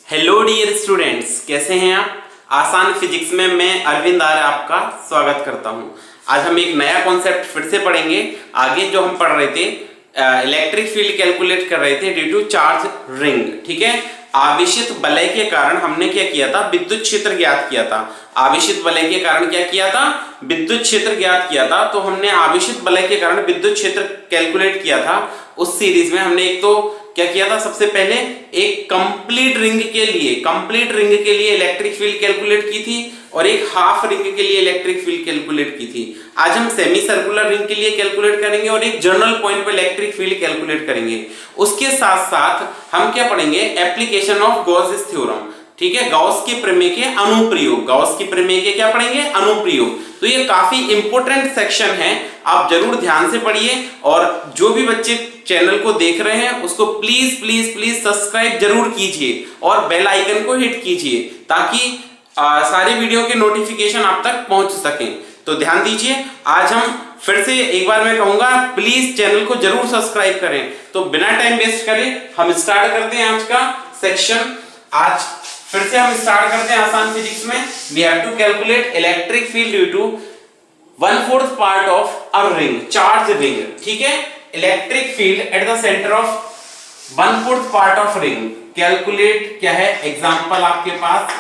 Hello dear students, कैसे हैं आप। आसान फिजिक्स में मैं अरविंद आर्य आपका स्वागत करता हूं। आज हम एक नया कॉन्सेप्ट फिर से पढ़ेंगे। आगे जो हम पढ़ रहे थे इलेक्ट्रिक फील्ड कैलकुलेट कर रहे थे ड्यू टू चार्ज रिंग। ठीक है, आवेशित वलय के कारण हमने क्या किया था, विद्युत क्षेत्र ज्ञात किया था। आवेशित वलय के कारण क्या किया था, विद्युत क्षेत्र ज्ञात किया था। तो हमने आवेशित वलय के कारण विद्युत क्षेत्र कैलकुलेट किया था। उस सीरीज में हमने एक तो क्या किया था, सबसे पहले एक कंप्लीट रिंग के लिए इलेक्ट्रिक फील्ड कैलकुलेट की थी और एक हाफ रिंग के लिए इलेक्ट्रिक फील्ड कैलकुलेट की थी। आज हम सेमी सर्कुलर रिंग के लिए कैलकुलेट करेंगे और एक जनरल पॉइंट पर इलेक्ट्रिक फील्ड कैलकुलेट करेंगे। उसके साथ साथ हम क्या पढ़ेंगे, एप्लीकेशन ऑफ गॉसेस थ्योरम। ठीक है, गॉस के प्रमेय के अनुप्रयोग, गॉस के प्रमेय के क्या पढ़ेंगे, अनुप्रयोग। तो ये काफी इंपॉर्टेंट सेक्शन है, आप जरूर ध्यान से पढ़िए। और जो भी बच्चे चैनल को देख रहे हैं उसको प्लीज प्लीज प्लीज सब्सक्राइब जरूर कीजिए और बेल आइकन को हिट कीजिए ताकि सारे वीडियो के नोटिफिकेशन आप तक पहुंच सकें। तो ध्यान दीजिए, आज हम फिर से एक बार मैं कहूंगा प्लीज चैनल को जरूर सब्सक्राइब करें। तो बिना टाइम वेस्ट करे हम स्टार्ट करते हैं आज का सेक्शन। आज फिर से हम स्टार्ट करते हैं आसान फिजिक्स में। We have to calculate electric field due to 1/4 part of a ring, charge ring. ठीक है, electric field at the centre of 1/4 part of ring. Calculate क्या है, एग्जांपल आपके पास,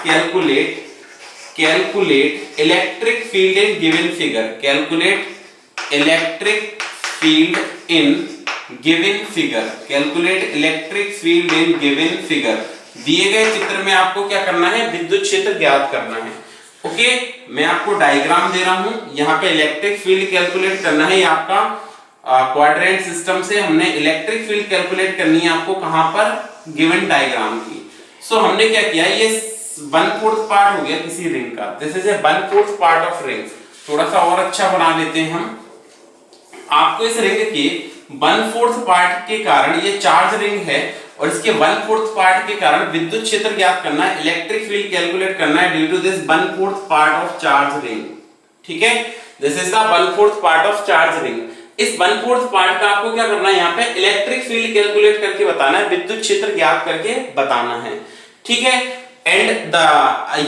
calculate electric field in given figure. Calculate electric field in given figure. Calculate electric field in given figure. दिए गए चित्र में आपको क्या करना है, विद्युत क्षेत्र ज्ञात करना है। ओके, मैं आपको डायग्राम दे रहा हूं। यहाँ पे इलेक्ट्रिक फील्ड कैलकुलेट करना है। ये आपका क्वाड्रेंट सिस्टम से हमने इलेक्ट्रिक फील्ड कैलकुलेट करनी है आपको, कहां पर, गिवन डायग्राम की। सो हमने क्या किया, ये 1/4 पार्ट हो गया किसी रिंग का। This is a 1/4 part of ring. थोड़ा सा और अच्छा बना लेते हैं हम। आपको इस रिंग के 1/4 पार्ट के कारण, ये चार्ज रिंग है और इसके 1/4 पार्ट के कारण विद्युत क्षेत्र ज्ञात करना है, इलेक्ट्रिक फील्ड कैलकुलेट करना है due to this 1/4 part of charge ring. ठीक है, this is the 1/4 part of charge ring. इस 1/4 पार्ट का आपको क्या करना है, यहाँ पे इलेक्ट्रिक फील्ड कैलकुलेट करके बताना है, विद्युत क्षेत्र ज्ञात करके बताना है। ठीक है, एंड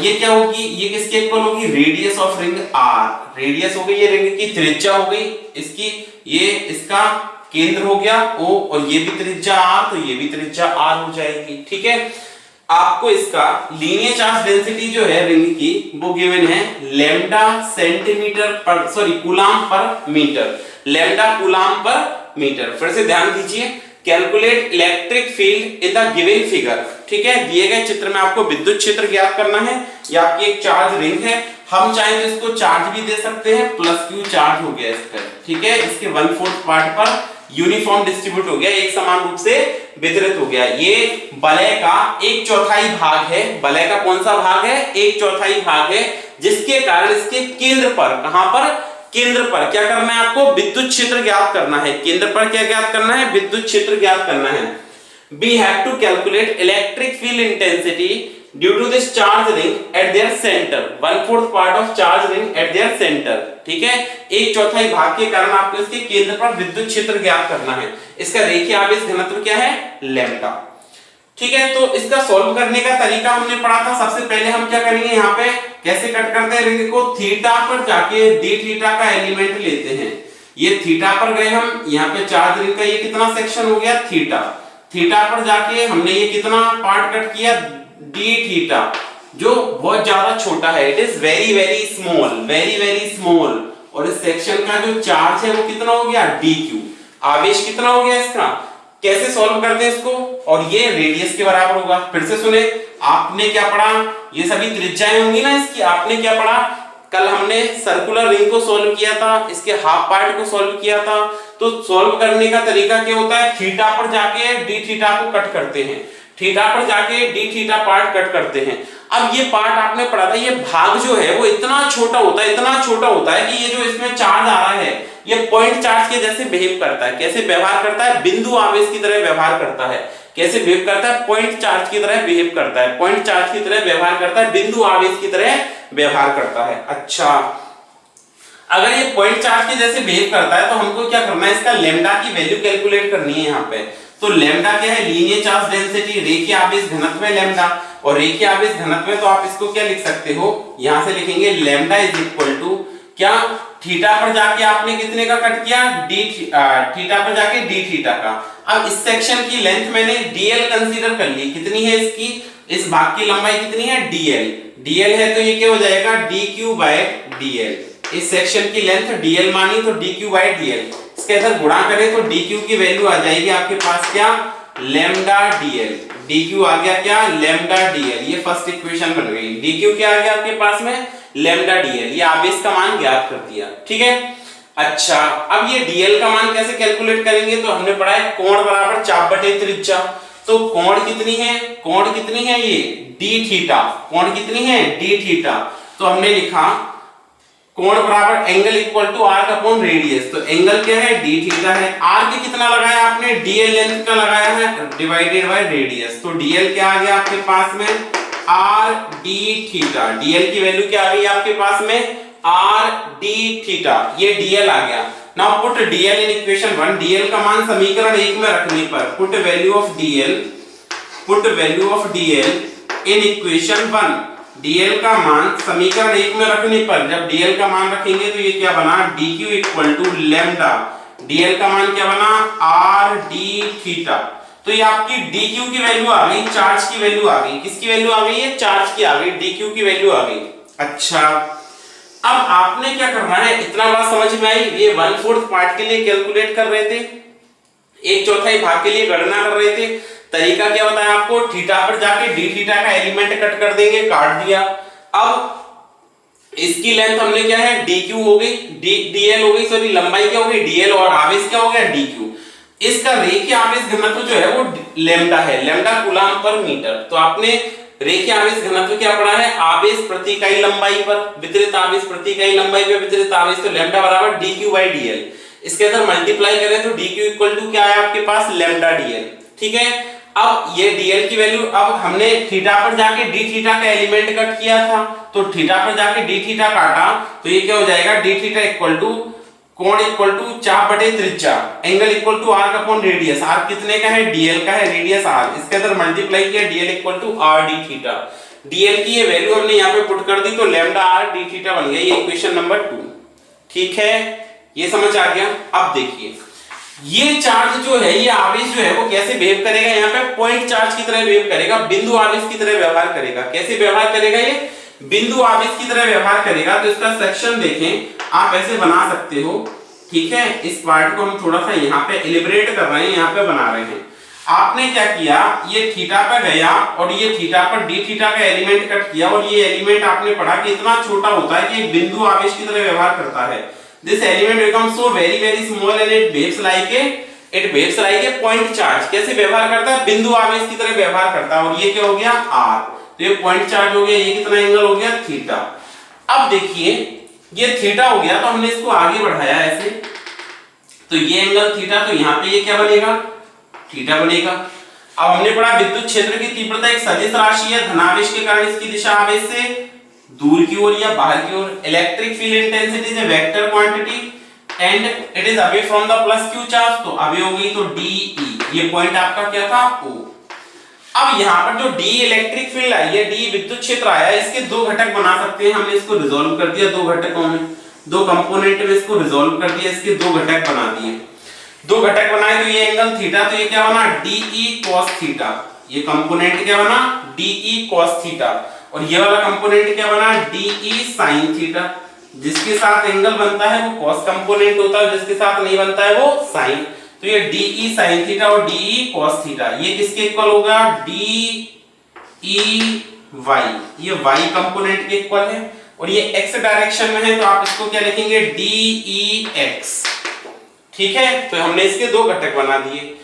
ये क्या होगी, ये किसके इक्वल होगी, radius of ring r. Radius हो गई ये रिंग की, त्रिज्या हो गई इसकी, ये इसका केंद्र हो गया O और ये भी त्रिज्या R, तो ये भी त्रिज्या R हो जाएगी। ठीक है, आपको इसका लीनियर चार्ज डेंसिटी जो है रिंग की वो गिवन है लैम्डा सेंटीमीटर पर, sorry coulomb per metre, lambda coulomb per metre. फिर से ध्यान दीजिए, calculate electric field in the given figure. ठीक है, दिए गए चित्र में आपको विद्युत क्षेत्र ज्ञात करना है। ये आपकी एक चार्ज रिंग है, हम चाहें तो इसको चार्ज भी दे सकते हैं, +Q चार्ज हो गया इसका। ठीक है, इसके 1/4 पार्ट पर यूनिफॉर्म डिस्ट्रीब्यूट हो गया, एक समान रूप से वितरित हो गया। ये वलय का 1/4 भाग है। वलय का कौन सा भाग है, 1/4 भाग है, जिसके कारण इसके केंद्र पर, कहां पर, केंद्र पर क्या करना है आपको, विद्युत क्षेत्र ज्ञात करना है। केंद्र पर क्या ज्ञात करना है, विद्युत क्षेत्र ज्ञात करना है। We have to calculate electric field intensity due to this charge ring at their center. 1/4 part of charge ring at their center. ठीक है, 1/4 भाग के कारण आपको इसके केंद्र पर विद्युत क्षेत्र ज्ञात करना है। इसका रेखीय आवेश घनत्व क्या है, लैम्डा। ठीक है, तो इसका सॉल्व करने का तरीका हमने पढ़ा था। सबसे पहले हम क्या करेंगे, यहाँ पे कैसे कट करते हैं रिंग को, थीटा पर जाके d थीटा का एलिमेंट लेते हैं। ये थीटा पर गए हम, यहाँ पे चार्ज रिंग का ये कितना सेक्शन हो गया, थीटा। थीटा पर जाके हमने ये कितना पार्ट कट किया, d थीटा, जो बहुत ज्यादा छोटा है, it is very very small, very very small. और इस सेक्शन का जो चार्ज है वो कितना हो गया, dq। आवेश कितना हो गया इसका, कैसे सॉल्व करते हैं इसको, और ये रेडियस के बराबर होगा। फिर से सुने, आपने क्या पढ़ा, ये सभी त्रिज्याएं होंगी ना इसकी, आपने क्या पढ़ा, कल हमने सर्कुलर रिंग को सॉल्व किया था, इसके हाफ पार्ट को सॉल्व किया था। तो सॉल्व करने का तरीका क्या होता है, थीटा पर जाके d थीटा को कट करते हैं, थीटा पर जाके d थीटा पार्ट कट करते हैं। अब ये पार्ट आपने पढ़ा था, ये भाग जो है वो इतना छोटा होता है, इतना छोटा होता है कि ये जो इसमें चार्ज आ रहा है ये पॉइंट चार्ज के जैसे बिहेव करता है। कैसे व्यवहार करता है, बिंदु आवेश की तरह व्यवहार करता है। कैसे बिहेव करता है, पॉइंट चार्ज की तरह बिहेव करता है, पॉइंट चार्ज की तरह व्यवहार करता है, बिंदु आवेश की तरह व्यवहार करता है। अच्छा, अगर ये पॉइंट चार्ज के जैसे बिहेव करता है तो हमको क्या करना है, इसका लैम्डा की वैल्यू कैलकुलेट करनी है यहाँ पे। तो लैम्डा क्या है, लीनियर चार्ज डेंसिटी, रेखीय आवेश घनत्व है लैम्डा, और रेखीय आवेश घनत्व है तो आप इसको क्या लिख सकते हो, यहां से लिखेंगे लैम्डा इज इक्वल टू क्या, थीटा पर जाके आपने कितने का कट किया, डी थीटा पर जाके डी थीटा का। अब इस सेक्शन की लेंथ मैंने dl कंसीडर कर ली, कितनी है इसकी, इस भाग की लंबाई कितनी है dl है, तो ये क्या हो जाएगा dq/dl। इस सेक्शन की लेंथ dl मानी तो dq/dl, इसके अंदर गुणा करें तो dq की वैल्यू आ जाएगी आपके पास क्या, लैम्डा dl, dq आ गया क्या, लैम्डा dl। ये फर्स्ट इक्वेशन बन गई, dq क्या आ गया आपके पास में, लैम्डा dl, ये आवेश का मान ज्ञात कर दिया, ठीक है। अच्छा, अब ये dl का मान कैसे कैलकुलेट करेंगे, तो हमने पढ़ा है कोण बराबर चाप बटे त्रिज्या, तो कोण कितनी है ये d थीटा, कोण कितनी है d थीटा, तो हमने लिखा कोण बराबर angle equal to arc upon radius, तो एंगल क्या है d थीटा है, आर्क कितना लगाया आपने, dl लेंथ का लगाया है डिवाइडेड बाय रेडियस, तो dl क्या आ गया आपके पास में r d थीटा, dl की वैल्यू क्या आ गई आपके पास में r d थीटा, ये dl आ गया। Now put dl in equation 1, dl का मान समीकरण 1 में रखने पर put value of dl in equation 1, dl का मान समीकरण 1 में रखने पर जब dl का मान रखेंगे तो ये क्या बना, dq equal to lambda, dl का मान क्या बना r d थीटा, तो ये आपकी dq की वैल्यू आ गई, चार्ज की वैल्यू आ गई, किसकी वैल्यू आ गई, ये चार्ज की आ गई, dq की वैल्यू आ गई। अच्छा, अब आपने क्या करना है, इतना बात समझ में आई, ये 1/4 पार्ट के लिए कैलकुलेट कर रहे थे, 1/4 भाग के लिए गणना कर रहे थे, तरीका क्या बताया आपको, थीटा पर जाके डी थीटा का एलिमेंट कट कर देंगे, काट दिया। अब इसकी लेंथ हमने क्या है dq हो गई, dl हो गई, सॉरी लंबाई क्या हो गई dl, और आवेश क्या हो गया dq। इसका रेखीय आवेश घनत्व जो है वो लैम्डा है, लैम्डा कूलम पर मीटर, तो आपने रेखीय आवेश घनत्व क्या पढ़ा है, आवेश प्रति इकाई लंबाई पर वितरित आवेश प्रति इकाई लंबाई पर वितरित आवेश, तो लैम्डा बराबर dq/dl, इसके अंदर मल्टीप्लाई करें तो dq इक्वल टू क्या है आपके पास, लैम्डा dl, ठीक है। अब ये dl की वैल्यू, अब हमने थीटा पर जाके d थीटा का एलिमेंट कट किया था, तो थीटा पर जाके d थीटा काटा, तो ये क्या हो जाएगा, d थीटा इक्वल टू कोण इक्वल टू चाप बटे त्रिज्या, angle equal to arc upon radius, arc कितने का है dl का है, रेडियस r, इसके अंदर मल्टीप्लाई किया dl equal to r d theta, dl की ये वैल्यू हमने यहाँ पे पुट कर दी, तो लैम्डा r d थीटा बन गया, ये इक्वेशन नंबर 2, ठीक है, ये समझ आ गया। अब देखिए ये चार्ज जो है, ये आवेश जो है वो कैसे बिहेव करेगा, यहाँ पे पॉइंट चार्ज की तरह बिहेव करेगा, बिंदु आवेश की तरह व्यवहार करेगा, कैसे व्यवहार करेगा, ये बिंदु आवेश की तरह व्यवहार करेगा। तो इसका सेक्शन देखें, आप ऐसे बना सकते हो, ठीक है, इस पार्ट को हम थोड़ा सा यहाँ पे एलिब्रेट कर रहे हैं, यहाँ पे बना रहे हैं। आपने क्या किया, ये थीटा पर गया और ये थीटा पर डी थीटा का एलिमेंट कट किया, और ये एलिमेंट आपने पढ़ा कि इतना छोटा होता है कि एक बिंदु आवेश की तरह व्यवहार करता है। This element becomes so very very small and it behaves like a point charge, कैसे व्यवहार करता है, बिंदु आवेश की तरह व्यवहार करता है, और ये क्या हो गया r, तो ये पॉइंट चार्ज हो गया, ये कितना एंगल हो गया थीटा। अब देखिए ये थीटा हो गया, तो हमने इसको आगे बढ़ाया ऐसे, तो ये एंगल थीटा, तो यहाँ पे ये क्या बनेगा, थीटा बनेगा। अब हमने पढ़ा विद्युत क्षेत्र की तीव्रता एक सदिश राशि है, धनावेश के कारण इसकी दिशा आवेश से दूर की ओर या बाहर की ओर, electric field intensity is a vector quantity and it is away from the plus q charge, तो अवे हो गई तो de, ये पॉइंट आपका क्या था O। अब यहाँ पर जो d इलेक्ट्रिक फील्ड आई है, d विद्युत क्षेत्र आया, इसके दो घटक बना सकते हैं, हमने इसको रिजॉल्व कर दिया, दो घटकों में, दो कंपोनेंट में इसको रिजॉल्व कर दिया, इसके दो घटक बना दिए, दो घटक बनाए, तो ये एंगल थीटा, तो ये क्या बना de cos थीटा, ये कंपोनेंट क्या बना de cos थीटा, और ये वाला कंपोनेंट क्या बना de sin थीटा, जिसके साथ एंगल बनता है वो cos कंपोनेंट होता है, जिसके साथ नहीं बनता है वो sin, तो ये de sin थीटा और de cos थीटा, ये किसके इक्वल होगा, de y, ये y कंपोनेंट के इक्वल है, और ये x डायरेक्शन में है, तो आप इसको क्या लिखेंगे dex, ठीक है। तो हमने इसके दो घटक बना दिए।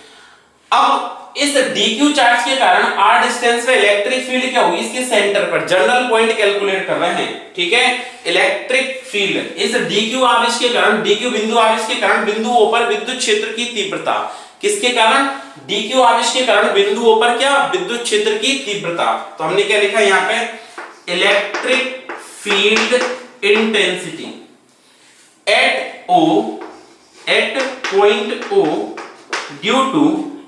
अब इस dq चार्ज के कारण r डिस्टेंस पे इलेक्ट्रिक फील्ड क्या होगी, इसके सेंटर पर, जनरल पॉइंट कैलकुलेट कर रहे हैं, ठीक है। इलेक्ट्रिक फील्ड इस dq आवेश के कारण, dq बिंदु आवेश के कारण बिंदुओं पर विद्युत क्षेत्र की तीव्रता, किसके कारण, dq आवेश के कारण बिंदुओं पर क्या, विद्युत क्षेत्र की तीव्रता, तो हमने क्या लिखा यहाँ पे, electric field intensity eight O, at point O due to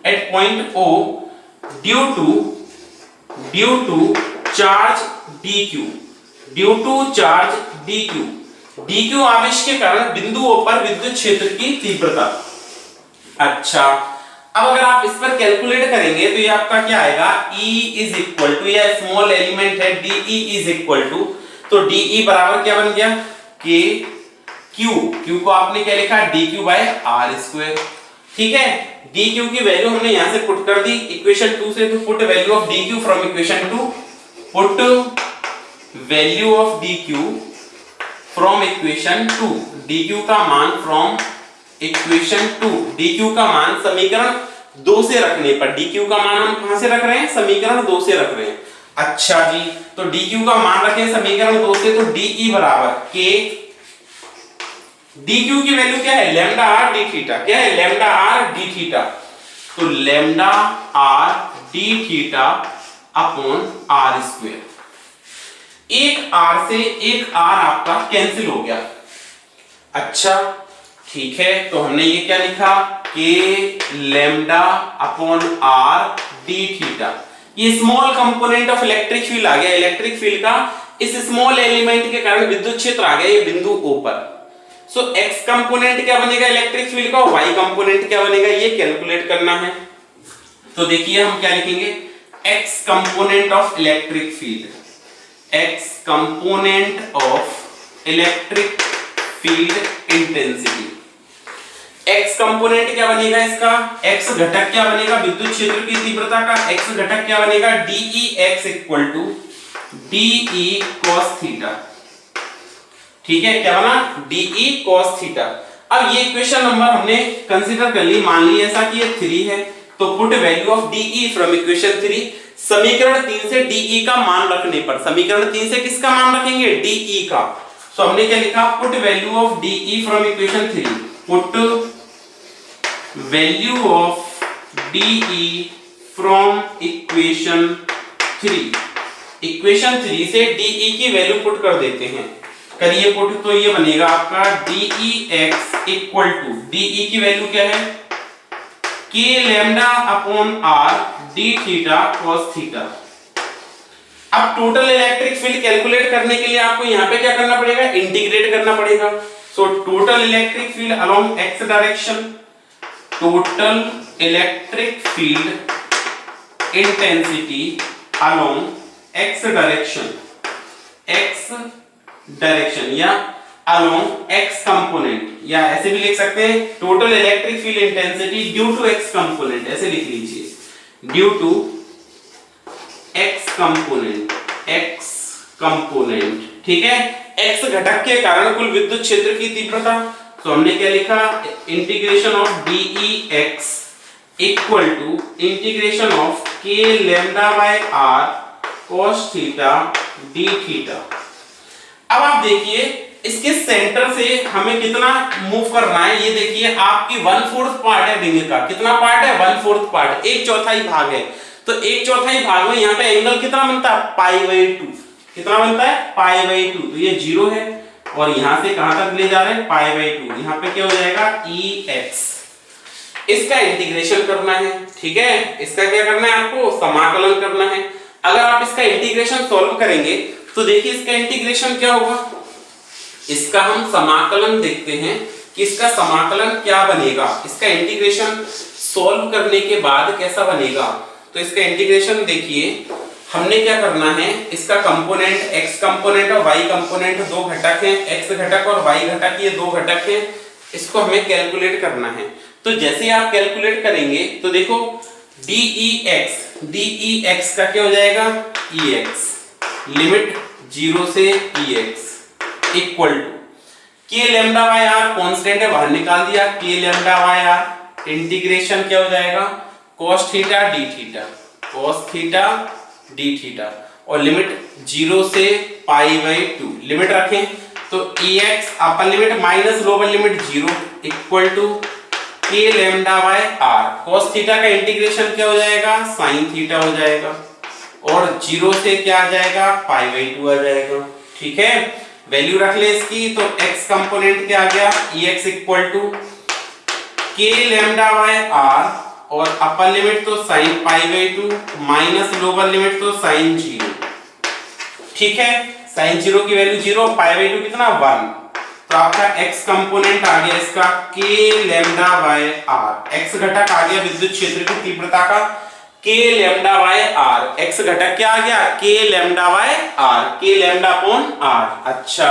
at point O due to charge dq, due to charge dq, dq आवेश के कारण बिंदु O पर विद्युत क्षेत्र की तीव्रता। अच्छा, अब अगर आप इस पर कैलकुलेट करेंगे तो ये आपका क्या आएगा, E इज इक्वल टू, या स्मॉल एलिमेंट है DE इज इक्वल टू, तो DE बराबर क्या बन गया, K Q को आपने क्या लिखा, DQ बाय R स्क्वायर। ठीक है, DQ की वैल्यू हमने यहां से पुट कर दी इक्वेशन 2 से, तो put value of DQ from equation 2, put value of DQ from equation 2, DQ का मान फ्रॉम इक्वेशन 2, DQ का मान समीकरण 2 से रखने पर, DQ का मान हम कहां से रख रहे हैं, समीकरण 2 से रख रहे हैं। अच्छा जी, तो DQ का मान रखें समीकरण 2 से, तो DE बराबर K, DQ की वैल्यू क्या है, लैम्डा r d थीटा, क्या है, लैम्डा r d थीटा, तो lambda r d theta upon r square. एक r से एक r आपका कैंसिल हो गया। अच्छा ठीक है, तो हमने ये क्या लिखा, k lambda upon r d theta, ये small component of electric field आ गया, इलेक्ट्रिक फील्ड का इस स्मॉल एलिमेंट के कारण विद्युत क्षेत्र आ गया ये बिंदु O पर। सो x कंपोनेंट क्या बनेगा इलेक्ट्रिक फील्ड का, y कंपोनेंट क्या बनेगा, ये कैलकुलेट करना है। तो देखिए हम क्या लिखेंगे, x component of electric field, x component of electric field intensity, x component क्या बनेगा इसका, x घटक क्या बनेगा विद्युत क्षेत्र की तीव्रता का, x घटक क्या बनेगा, DEx equal to DE cos theta. ठीक है, क्या बना, DE cos थीटा। अब ये इक्वेशन नंबर हमने कंसीडर कर ली, मान ली ऐसा कि ये 3 है, तो put value of DE from equation 3, समीकरण 3 से DE का मान रखने पर, समीकरण 3 से किसका मान रखेंगे, DE का। सो हमने क्या लिखा, put value of DE from equation 3, put value of DE from equation 3, equation 3 से DE की वैल्यू पुट कर देते हैं, करिए पुट, तो ये बनेगा आपका DEx इक्वल टू, DE की वैल्यू क्या है, K lambda upon R d theta cos theta. अब टोटल इलेक्ट्रिक फील्ड कैलकुलेट करने के लिए आपको यहाँ पे क्या करना पड़ेगा, इंटीग्रेट करना पड़ेगा। So total electric field along x direction, total electric field intensity along x direction या अलोंग x कंपोनेंट, या ऐसे भी लिख सकते हैं total electric field intensity due to x component, ऐसे लिख लीजिए, ड्यू टू x कंपोनेंट। ठीक है, x घटक के कारण कुल विद्युत क्षेत्र की तीव्रता। तो हमने क्या लिखा, integration of DEx equal to integration of k lambda by r cos theta d theta. अब आप देखिए इसके सेंटर से हमें कितना मूव करना है, ये देखिए आपकी 1/4 पार्ट है रिंग का, कितना पार्ट है, 1/4 पार्ट, 1/4 भाग है, तो 1/4 भाग में यहाँ पे एंगल कितना बनता है, π/2, कितना बनता है, π/2, तो ये 0 है, और यहाँ से कहां तक ले जा रहे हैं, π/2, यहाँ पे क्या हो जाएगा, Ex। इसका इंटीग्रेशन करना है, ठीक है, इसका क्या करना है, आपको समाकलन करना है। अगर आप इसका इंटीग्रेशन सॉल्व करेंगे तो देखिए इसका इंटीग्रेशन क्या होगा, इसका हम समाकलन देखते हैं कि इसका समाकलन क्या बनेगा, इसका इंटीग्रेशन सॉल्व करने के बाद कैसा बनेगा। तो इसका इंटीग्रेशन देखिए हमने क्या करना है, इसका कंपोनेंट x कंपोनेंट और y कंपोनेंट दो घटक हैं, x घटक और y घटक, ये दो घटक हैं, इसको हमें कैलकुलेट करना है। तो जैसे आप कैलकुलेट करेंगे तो देखो DEx का क्या हो जाएगा, Ex, लिमिट 0 से Ex equal to k lambda by r, constant है बाहर निकाल दिया, k lambda by r, integration क्या हो जाएगा, cos theta d theta, cos theta d theta, और लिमिट 0 से π/2, लिमिट रखें तो Ex upper limit minus lower limit 0 equal to k lambda by r, cos theta का इंटीग्रेशन क्या हो जाएगा, sin थीटा हो जाएगा, और 0 से क्या आ जाएगा, π/2 आ जाएगा। ठीक है, वैल्यू रख ले इसकी, तो x कंपोनेंट क्या आ गया, Ex equal to k lambda by r, और अपर लिमिट तो sin π/2 माइनस लोअर लिमिट तो sin 0। ठीक है, sin 0 की वैल्यू 0, π/2 कितना 1। तो आपका x कंपोनेंट आ गया इसका k λ/r। x घटक आ गया विद्युत क्षेत्र की तीव्रता का k λ/r। x घटक क्या आ गया k λ/r, k λ/r। अच्छा,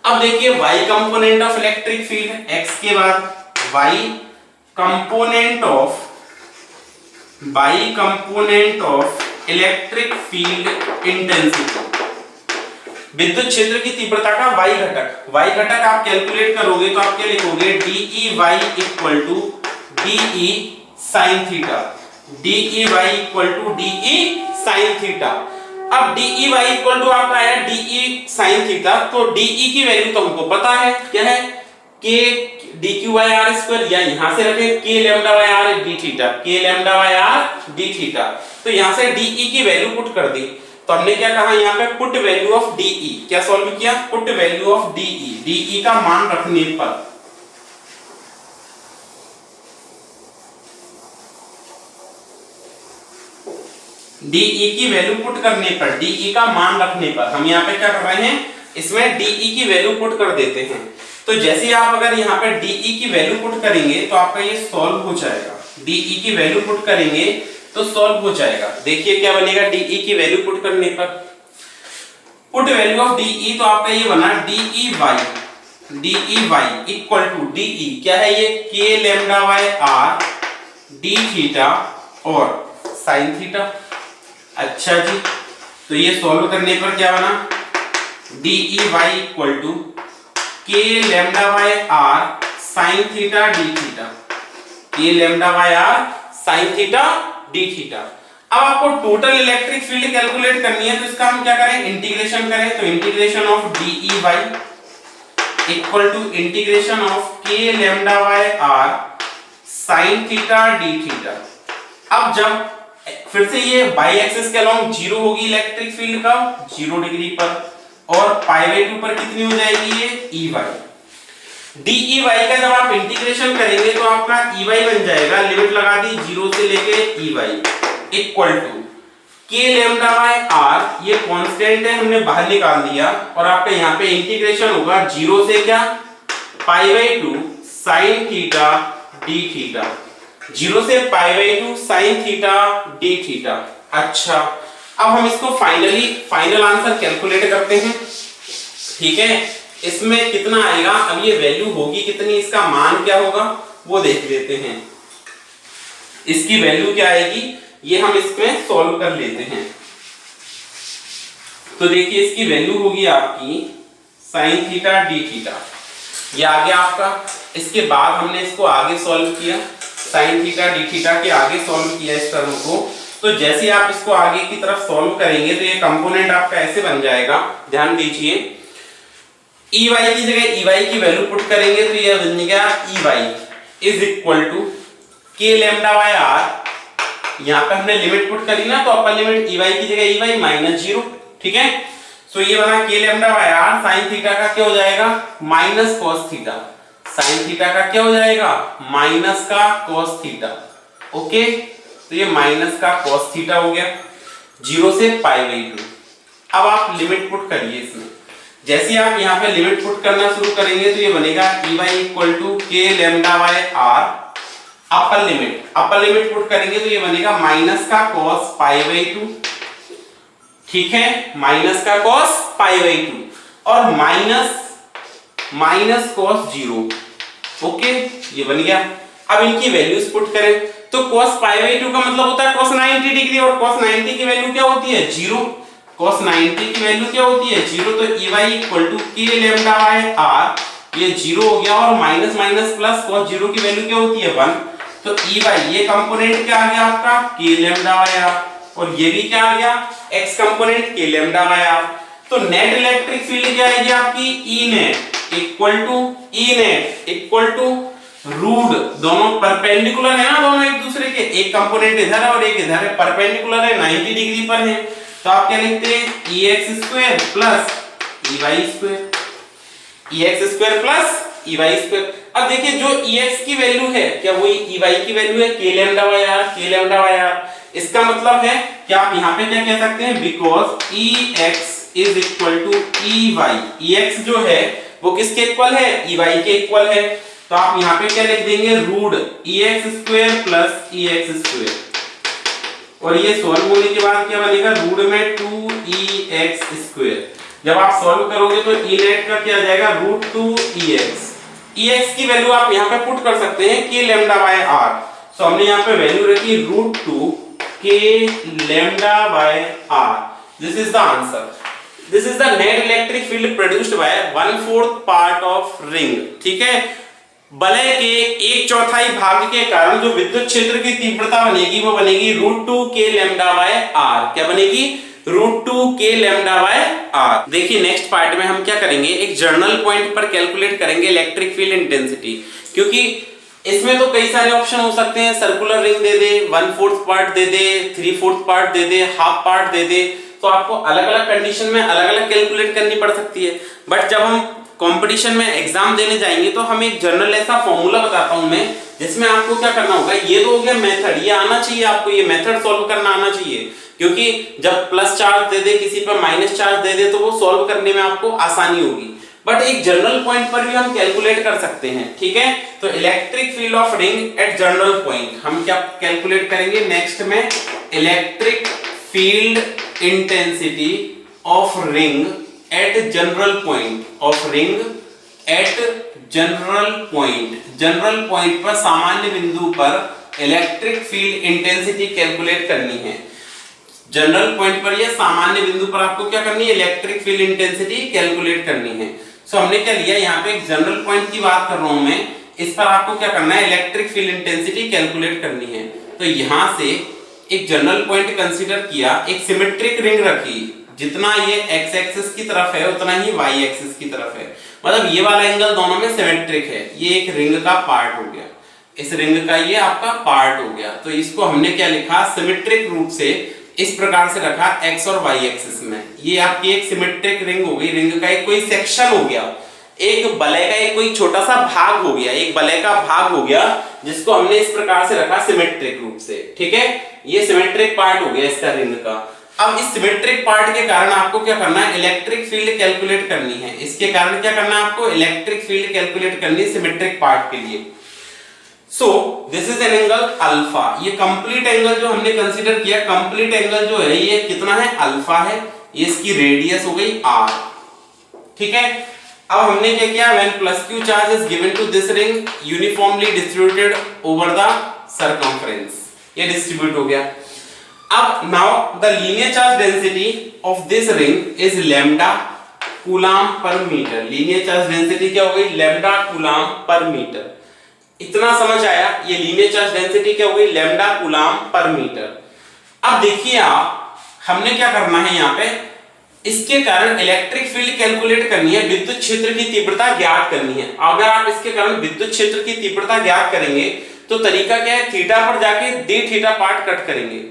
अब देखिए y component of electric field, x के बाद y component of electric field intensity, विद्युत क्षेत्र की तीव्रता का y घटक आप कैलकुलेट करोगे तो आप क्या लिखोगे DEy equal to DE sin theta, DEy equal to DE sin theta. अब DEy इक्वल टू आपका है DE sin थीटा, तो DE की वैल्यू तो हमको पता है क्या है k dq/r², या यहां से रखे k λ/r d theta, k λ/r d theta. तो यहां से DE की वैल्यू पुट कर दी। तो हमने क्या कहा यहाँ पे पुट वैल्यू ऑफ DE, क्या सॉल्व किया, पुट वैल्यू ऑफ DE का मान रखने पर DE की वैल्यू पुट करने पर, DE का मान रखने पर हम यहाँ पे क्या कर रहे हैं, इसमें DE की वैल्यू पुट कर देते हैं। तो जैसे आप अगर यहाँ पे DE की वैल्यू पुट करेंगे तो आपका ये सॉल्व हो जाएगा। DE की वैल्यू पुट करेंगे तो सॉल्व हो जाएगा। देखिए क्या बनेगा DE की वैल्यू पुट करने पर, पुट वैल्यू ऑफ DE तो आपका ये बना DEy इक्वल टू DE क्या है ये k λ/r d थीटा और sin थीटा। अच्छा जी, तो ये सॉल्व करने पर क्या बना DEy equal to k λ/r sin theta d theta, k λ/r sin theta d theta. अब आपको टोटल इलेक्ट्रिक फील्ड कैलकुलेट करनी है, तो इसका हम क्या करें, इंटीग्रेशन करें। तो integration of DEy equal to integration of k λ/r sin theta d theta. अब जब फिर से ये बाई एक्सिस के अलोंग 0 होगी इलेक्ट्रिक फील्ड का 0 डिग्री पर, और π/2 पर कितनी हो जाएगी ये Ey। DEy का जब आप इंटीग्रेशन करेंगे तो आपका Ey बन जाएगा, लिमिट लगा दी 0 से लेके Ey equal to k λ/r, ये कांस्टेंट है हमने बाहर निकाल दिया, और आपका यहाँ पे इंटीग्रेशन होगा 0 से क्या π/2 sin थीटा d थीटा, 0 से π/2 sin थीटा d थीटा। अच्छा, अब हम इसको फाइनल आंसर कैलकुलेट करते हैं। ठीक है, इसमें कितना आएगा, अब ये वैल्यू होगी कितनी, इसका मान क्या होगा वो देख लेते हैं। इसकी वैल्यू क्या आएगी ये हम इसमें सॉल्व कर लेते हैं। तो देखिए इसकी वैल्यू होगी आपकी sin थीटा d थीटा, ये आ गया आपका। इसके बाद हमने इसको आगे सॉल्व किया, sin थीटा d थीटा के आगे सॉल्व किया इस टर्म को। तो जैसे आप इसको आगे की तरफ सॉल्व करेंगे तो ये कंपोनेंट आपका ऐसे बन जाएगा, ध्यान दीजिए। Ey की जगह Ey की वैल्यू पुट करेंगे तो ये बन गया Ey is equal to k λ/r, यहाँ पे हमने लिमिट पुट करी ना, तो अपर लिमिट Ey की जगह Ey माइनस 0। ठीक है, सो ये बना k λ/r sin थीटा का क्या हो जाएगा minus cos theta, sin theta का क्या हो जाएगा माइनस का cos थीटा। ओके, तो ये माइनस का cos थीटा हो गया 0 से π/2। अब आप लिमिट पुट करिए इसमें, जैसे आप यहाँ पे लिमिट पुट करना शुरू करेंगे तो ये बनेगा Ey equal to k λ/r, upper limit put करेंगे तो ये बनेगा माइनस का cos π/2। ठीक है, माइनस का cos π/2 और माइनस cos 0। ओके, ये बन गया। अब इनकी वैल्यूज पुट करें तो cos π/2 का मतलब होता है cos 90 डिग्री, और cos 90 की वैल्यू क्या होती है 0, cos 90 की वैल्यू क्या होती है 0। तो Ey equal to k λ/r, ये 0 हो गया, और माइनस माइनस प्लस cos 0 की वैल्यू क्या होती है 1। तो Ey ये कंपोनेंट क्या आ गया आपका k λ/r, और ये भी क्या आ गया x कंपोनेंट k λ/r। तो नेट इलेक्ट्रिक फील्ड क्या आएगी आपकी Enet इक्वल टू रूट, दोनों परपेंडिकुलर है ना, दोनों एक दूसरे के, एक कंपोनेंट इधर है और एक इधर है, परपेंडिकुलर है 90 डिग्री पर है। तो आप क्या लिखते हैं ex² plus ey² plus ey²। अब देखिए जो Ex की वैल्यू है क्या वही Ey की वैल्यू है k lambda by r, k lambda by r। इसका मतलब है कि आप यहाँ पे क्या कह सकते हैं, because Ex is equal to Ey। Ex जो है वो किसके इक्वल है, Ey के इक्वल है। तो आप यहाँ पे क्या लिख देंगे, root Ex square plus Ex square, और ये सॉल्व होने के बाद क्या बनेगा, रूट में 2Ex स्क्वायर। जब आप सॉल्व करोगे तो E नेट का क्या आ जाएगा, रूट 2Ex। Ex की वैल्यू आप यहाँ पे पुट कर सकते हैं k लैम्डा बाय r। तो हमने यहाँ पे वैल्यू रखी root 2 k lambda by r। This is the answer. This is the net electric field produced by 1/4 part of ring. ठीक है, वलय के 1/4 भाग के कारण जो विद्युत क्षेत्र की तीव्रता बनेगी वो बनेगी root 2 k lambda by r। क्या बनेगी, root 2 k lambda by r। देखिए नेक्स्ट पार्ट में हम क्या करेंगे, एक जर्नल पॉइंट पर कैलकुलेट करेंगे इलेक्ट्रिक फील्ड इंटेंसिटी, क्योंकि इसमें तो कई सारे ऑप्शन हो सकते हैं। सर्कुलर रिंग दे दे, 1/4 पार्ट दे दे, 3/4 पार्ट दे दे, हाफ पार्ट दे दे, तो आपको अलग अलग कंडीशन में अलग अलग कैलकुलेट करनी पड़ सकती है। बट जब हम कंपटीशन में एग्जाम देने जाएंगे तो हम एक जनरल ऐसा फॉर्मूला बताता हूं मैं, जिसमें आपको क्या करना होगा, ये तो हो गया मेथड, ये आना चाहिए आपको, ये मेथड सॉल्व करना आना चाहिए, क्योंकि जब प्लस चार्ज दे दे किसी पर माइनस चार्ज दे दे तो वो सॉल्व करने में आपको आसानी होगी। बट एक जनरल पॉइंट पर भी हम कैलकुलेट कर सकते हैं। ठीक है, तो electric field of ring at general point हम क्या कैलकुलेट करेंगे नेक्स्ट में, electric field intensity of ring at general point, of ring at general point. General point पर, सामान्य बिंदु पर इलेक्ट्रिक फील्ड इंटेंसिटी कैलकुलेट करनी है। जनरल पॉइंट पर या सामान्य बिंदु पर आपको क्या करनी है, इलेक्ट्रिक फील्ड इंटेंसिटी कैलकुलेट करनी है। सो हमने क्या लिया, यहाँ पे एक जनरल पॉइंट की बात कर रहा हूं मैं, इस पर आपको क्या करना है, इलेक्ट्रिक फील्ड इंटेंसिटी कैलकुलेट करनी है। तो यहां से एक जनरल पॉइंट कंसीडर किया, एक सिमेट्रिक रिंग रखी, जितना ये x एक्सिस की तरफ है उतना ही y एक्सिस की तरफ है, मतलब ये वाला एंगल दोनों में सिमेट्रिक है। ये एक रिंग का पार्ट हो गया, इस रिंग का ये आपका पार्ट हो गया। तो इसको हमने क्या लिखा, सिमेट्रिक रूप से इस प्रकार से रखा x और y एक्सिस में। ये आपकी एक सिमेट्रिक रिंग हो गई, रिंग का एक कोई सेक्शन हो गया, एक वलय का एक कोई छोटा सा भाग हो गया, एक वलय का भाग हो गया, जिसको हमने इस प्रकार से रखा सिमेट्रिक रूप से। ठीक है, ये सिमेट्रिक पार्ट हो गया इसका रिंग का। अब इस सिमेट्रिक पार्ट के कारण आपको क्या करना है, इलेक्ट्रिक फील्ड कैलकुलेट करनी है। इसके कारण क्या करना है आपको, इलेक्ट्रिक फील्ड कैलकुलेट करनी है सिमेट्रिक पार्ट के लिए। So this is an angle alpha. ये कंप्लीट एंगल जो हमने कंसीडर किया, कंप्लीट एंगल जो है ये कितना है, अल्फा है। ये इसकी रेडियस हो गई r। ठीक है, अब हमने क्या किया, when plus q charge is given to this ring uniformly distributed over the circumference, ये डिस्ट्रीब्यूट हो गया। अब now the linear charge density of this ring is lambda coulomb per metre. Linear charge density क्या हो गई, lambda coulomb per metre. इतना समझ आया, ये लीनियर चार्ज डेंसिटी क्या हो गई, लैम्डा कूलम पर मीटर। अब देखिए आप, हमने क्या करना है यहाँ पे, इसके कारण इलेक्ट्रिक फील्ड कैलकुलेट करनी है, विद्युत क्षेत्र की तीव्रता ज्ञात करनी है। अगर आप इसके कारण विद्युत क्षेत्र की तीव्रता ज्ञात करेंगे तो तरीका क्या है, थीटा पर जाके d थीटा पार्ट कट करेंगे।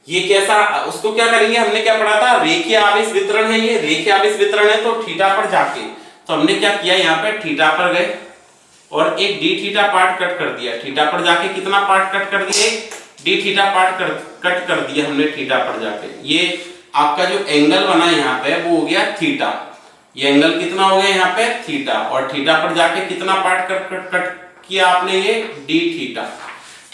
ये कैसा, उसको क्या करेंगे, हमने क्या पढ़ा था, रेखीय आवेश वितरण है, ये रेखीय आवेश वितरण है, तो थीटा पर जाके, तो हमने क्या किया, यहाँ पे थीटा पर गए और एक d थीटा पार्ट कट कर दिया। थीटा पर जाके कितना पार्ट कट कर दिया, एक d थीटा पार्ट कट कर दिया हमने थीटा पर जाके। ये आपका जो एंगल बना यहाँ पे वो हो गया थीटा। ये एंगल कितना हो गया यहाँ पे, थीटा, और थीटा पर जाके कितना पार्ट कट किया आपने, ये d थीटा।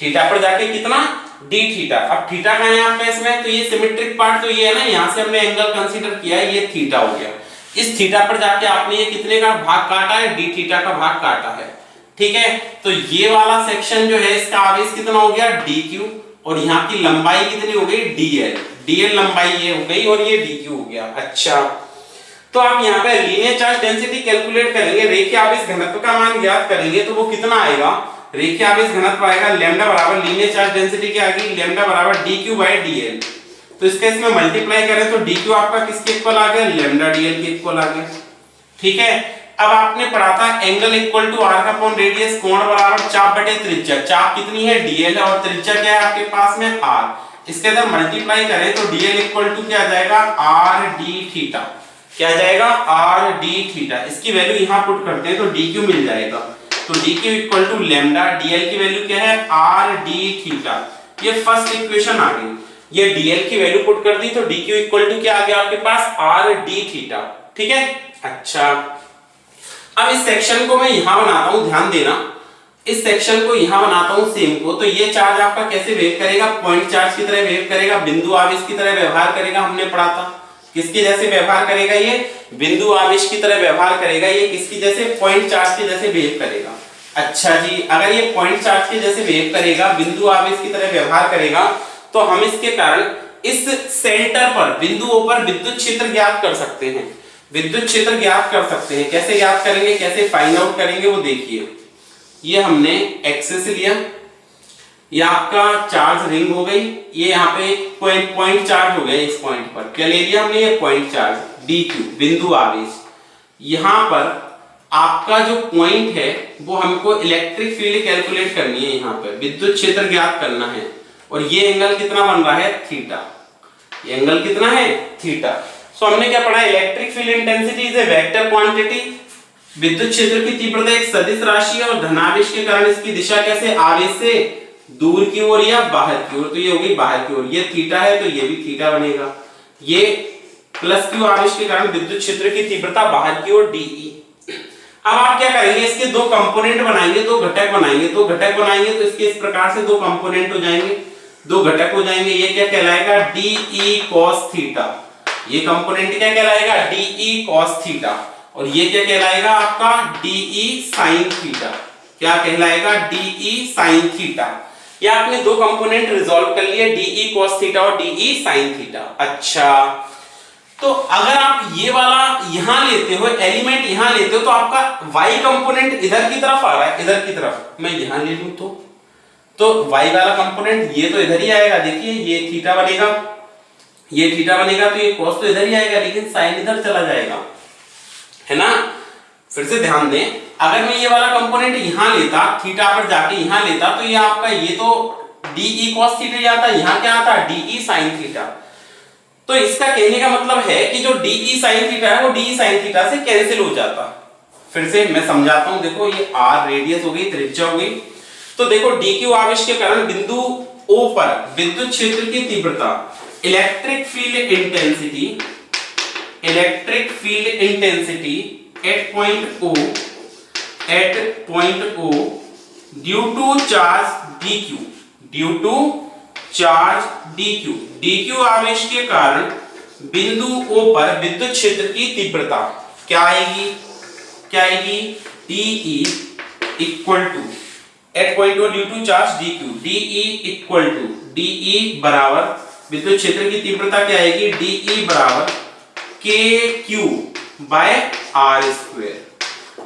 थीटा पर जाके कितना, d थीटा। अब थीटा कहाँ है यहाँ पे इसमें, तो ये सिमेट्रिक पार्ट तो ये है ना, यहाँ से हमने एंगल कंसीडर किया, ये थीटा हो गया। इस थीटा पर जाके आपने ये कितने का भाग काटा है, d थीटा का भाग काटा है। ठीक है, तो ये वाला सेक्शन जो है इसका आवेश कितना हो गया, dq, और यहाँ की लंबाई कितनी हो गई, dl। dl लंबाई ये हो गई और ये dq हो गया। अच्छा, तो आप यहाँ पे लीनियर चार्ज डेंसिटी कैलकुलेट करेंगे, रेखीय आवेश घनत्व का मान ज्ञात करेंगे, तो वो कितना आएगा, रेखीय आवेश घनत्व आएगा लैम्डा बराबर, लीनियर चार्ज डेंसिटी क्या आएगी, लैम्डा बराबर dq बाय dl। तो इसके इसमें मल्टीप्लाई करें तो dq आपका किसके इक्वल आ गया, लैम्डा dl के इक्वल आ गया। ठीक है, अब आपने पढ़ा था एंगल इक्वल टू r का अपॉन रेडियस, कोण बराबर चाप बटे त्रिज्या। चाप कितनी है, dl है, और त्रिज्या क्या है आपके पास में, r। इसके अंदर मल्टीप्लाई करें तो dl इक्वल टू क्या आ जाएगा, r d थीटा। क्या आ जाएगा, r d थीटा। इसकी वैल्यू यहां पुट करते हैं तो dq मिल जाएगा। तो dq equal to lambda, dl की वैल्यू क्या है r d थीटा। ये फर्स्ट इक्वेशन आ गई, ये dl की वैल्यू पुट कर दी तो dq इक्वल टू क्या आ गया आपके पास r d थीटा। ठीक है, अच्छा अब इस सेक्शन को मैं यहां बनाता हूं, ध्यान देना, इस सेक्शन को यहां बनाता हूं सेम को। तो ये चार्ज आपका कैसे बिहेव करेगा, पॉइंट चार्ज की तरह बिहेव करेगा, बिंदु आवेश की तरह व्यवहार करेगा। हमने पढ़ा था किसके जैसे व्यवहार करेगा, ये बिंदु आवेश की तरह व्यवहार करेगा। ये किसकी जैसे, पॉइंट चार्ज के जैसे बिहेव करेगा। अच्छा जी, अगर ये पॉइंट चार्ज के जैसे बिहेव करेगा, बिंदु आवेश की तरह व्यवहार करेगा, तो हम इसके कारण इस सेंटर पर, बिंदुओं पर विद्युत क्षेत्र ज्ञात कर सकते हैं। विद्युत क्षेत्र ज्ञात कर सकते हैं, कैसे ज्ञात करेंगे, कैसे फाइंड आउट करेंगे वो देखिए। ये हमने एक्सेस लिया, ये आपका चार्ज रिंग हो गई, ये यहाँ पे पॉइंट चार्ज हो गया। इस पॉइंट पर क्या ले लिया हमने, ये पॉइंट चार्ज dq बिंदु आवेश। यहाँ पर आपका जो पॉइंट है वो हमको इलेक्ट्रिक फील्ड कैलकुलेट करनी है, यहाँ पर विद्युत क्षेत्र ज्ञात करना है। और ये एंगल कितना बन रहा है, थीटा। ये एंगल कितना है, थीटा। सो हमने क्या पढ़ा, electric field intensity is a vector quantity. विद्युत क्षेत्र की तीव्रता एक सदिश राशि है और धनावेश के कारण इसकी दिशा कैसे, आवेश से दूर की ओर या बाहर की ओर। तो ये होगी बाहर की ओर, ये थीटा है तो ये भी थीटा बनेगा। ये प्लस क्यू आवेश के कारण विद्युत क्षेत्र की तीव्रता बाहर की ओर dE। अब आप क्या करेंगे, इसके दो कंपोनेंट बनाएंगे, दो घटक बनाएंगे। दो घटक बनाएंगे तो इसके इस प्रकार से दो कंपोनेंट हो जाएंगे, दो घटक हो जाएंगे। ये क्या कहलाएगा, dE cos थीटा। ये कंपोनेंट क्या कहलाएगा, dE cos थीटा। और ये क्या कहलाएगा आपका, dE sin थीटा। क्या कहलाएगा, dE sin थीटा। ये आपने दो कंपोनेंट रिजॉल्व कर लिए, dE cos थीटा और dE sin थीटा। अच्छा, तो अगर आप ये वाला यहां लेते हो, एलिमेंट यहां लेते हो, तो आपका y कंपोनेंट इधर की तरफ आ रहा है, इधर की तरफ। मैं यहां ले लूं तो y वाला कंपोनेंट ये तो इधर ही आएगा। देखिए ये थीटा बनेगा, ये थीटा बनेगा, तो ये cos तो इधर ही आएगा, लेकिन sin इधर चला जाएगा, है ना। फिर से ध्यान दें, अगर मैं ये वाला कंपोनेंट यहां लेता, थीटा पर जाके यहां लेता, तो ये आपका ये तो dE cos थीटा जाता, यहां क्या आता, dE sin थीटा। तो इसका कहने का मतलब है कि जो dE sin थीटा है वो dE sin थीटा से कैंसिल हो जाता। फिर से मैं समझाता हूं, देखो ये r रेडियस हो गई, त्रिज्या हो गई। तो देखो dq आवेश के कारण बिंदु O पर विद्युत क्षेत्र की तीव्रता, electric field intensity at point O due to charge dq आवेश के कारण बिंदु O पर विद्युत क्षेत्र की तीव्रता क्या आएगी, dE equal to at point O due to charge dE equal to, dE बराबर विद्युत क्षेत्र की तीव्रता क्या आएगी, dE बराबर kq बाय r स्क्वायर।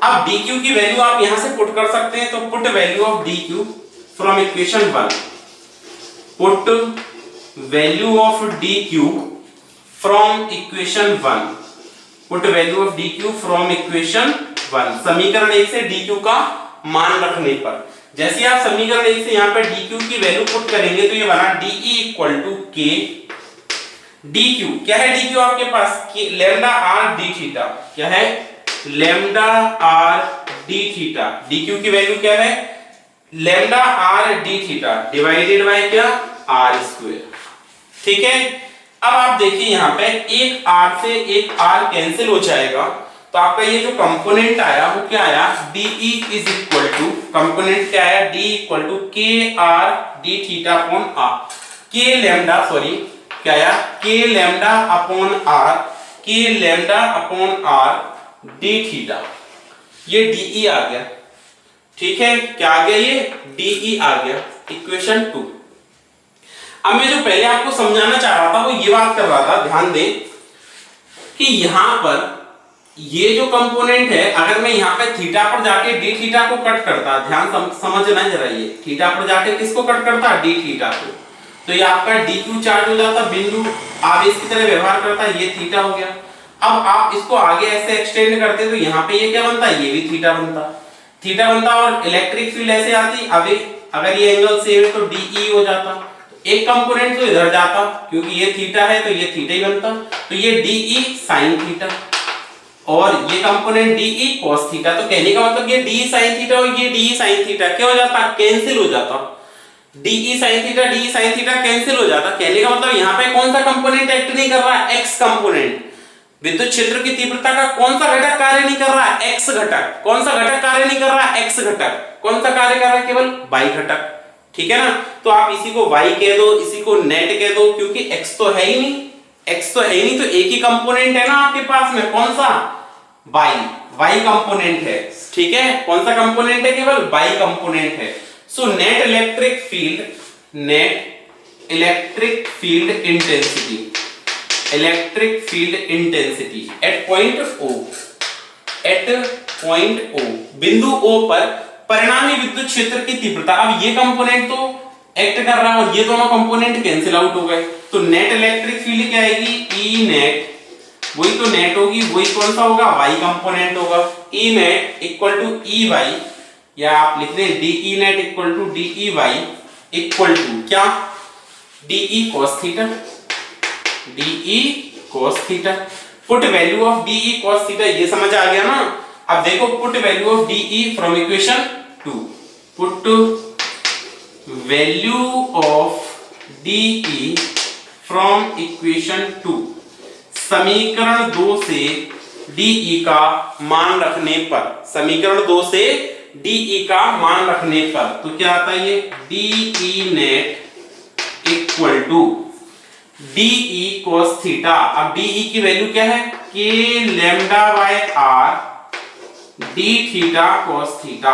अब dq की वैल्यू आप यहां से पुट कर सकते हैं, तो put value of dq from equation 1, put value of dq from equation 1, put value of dq from equation 1। समीकरण 1 से dq का मान रखने पर, जैसे आप समीकरण 1 से यहां पर dq की वैल्यू पुट करेंगे तो ये बना dE equal to k dq। क्या है dq आपके पास, लैम्डा r d थीटा। क्या है, lambda r d theta. dq की वैल्यू क्या है, lambda r d theta divided by क्या, r स्क्वायर। ठीक है, अब आप देखिए यहाँ पे एक r से एक r कैंसिल हो जाएगा, तो आपका ये जो कंपोनेंट आया वो क्या आया, dE is equal to, component क्या आया, d equal to k r d theta upon r, k lambda, sorry क्या आया, k lambda upon r d theta. ये dE आ गया। ठीक है, क्या आ गया, ये dE आ गया, इक्वेशन 2। अब मैं जो पहले आपको समझाना चाह रहा था वो ये बात कर रहा था, ध्यान दें कि यहां पर ये जो कंपोनेंट है, अगर मैं यहाँ पे थीटा पर जाके d थीटा को कट करता, ध्यान समझना जरा, ये थीटा पर जाके किसको कट करता, d थीटा को, तो ये आपका dq चार्ज हो जाता, बिंदु आवेश की तरह व्यवहार करता, ये थीटा हो गया। अब आप इसको आगे ऐसे एक्सटेंड करते तो यहाँ पे ये क्या बनता, ये भी थीटा बनता और इलेक्ट्रिक फील्ड ऐसे आती। अगर ये एंगल सेम है तो dE हो जाता, एक कंपोनेंट तो इधर जाता, क्योंकि ये थीटा है तो ये थीटा ही बनता, तो ये dE sin थीटा। और ये कंपोनेंट DE cos थीटा, तो कहने का मतलब ये DE sin थीटा और ये DE sin थीटा क्या हो जाता, कैंसिल हो जाता। DE sin थीटा कैंसिल हो जाता। कहने का मतलब यहाँ पे कौन सा कंपोनेंट एक्ट नहीं कर रहा है, x कंपोनेंट। विद्युत क्षेत्र की तीव्रता का कौन सा घटक कार्य नहीं कर रहा है, x घटक। कौन सा घटक कार्य नहीं कर रहा है, x घटक। कौन सा कार्य कर रहा है, केवल y घटक। ठीक है ना, तो आप इसी को y कह दो, इसी को नेट कह दो, क्योंकि x तो है ही नहीं, x तो है ही नहीं, तो एक ही कंपोनेंट है ना आपके पास में, कौन सा, y कंपोनेंट है। ठीक है, कौन सा कंपोनेंट है, केवल y कंपोनेंट है। So net electric field intensity eight point O, बिंदु O पर परिणामी विद्युत क्षेत्र की तीव्रता। अब ये कंपोनेंट तो एक्ट कर रहा है और ये दोनों कंपोनेंट कैंसिल आउट हो गए, तो नेट इलेक्ट्रिक फील्ड क्या आएगी, ई नेट, वही तो नेट होगी, वही कौन सा होगा, वाई कंपोनेंट होगा। E net equal to E Y, या आप लिख दें D E net equal to D E Y equal to क्या, D E cos theta. Put value of D E cos theta, ये समझ आ गया ना। अब देखो put value of D E from equation 2, put value of D E from equation 2, समीकरण 2 से डी का मान रखने पर, समीकरण 2 से डी का मान रखने पर, तो क्या आता है ये d net equal to d cos theta. अब डी की वैल्यू क्या है, k lambda by r d theta cos theta.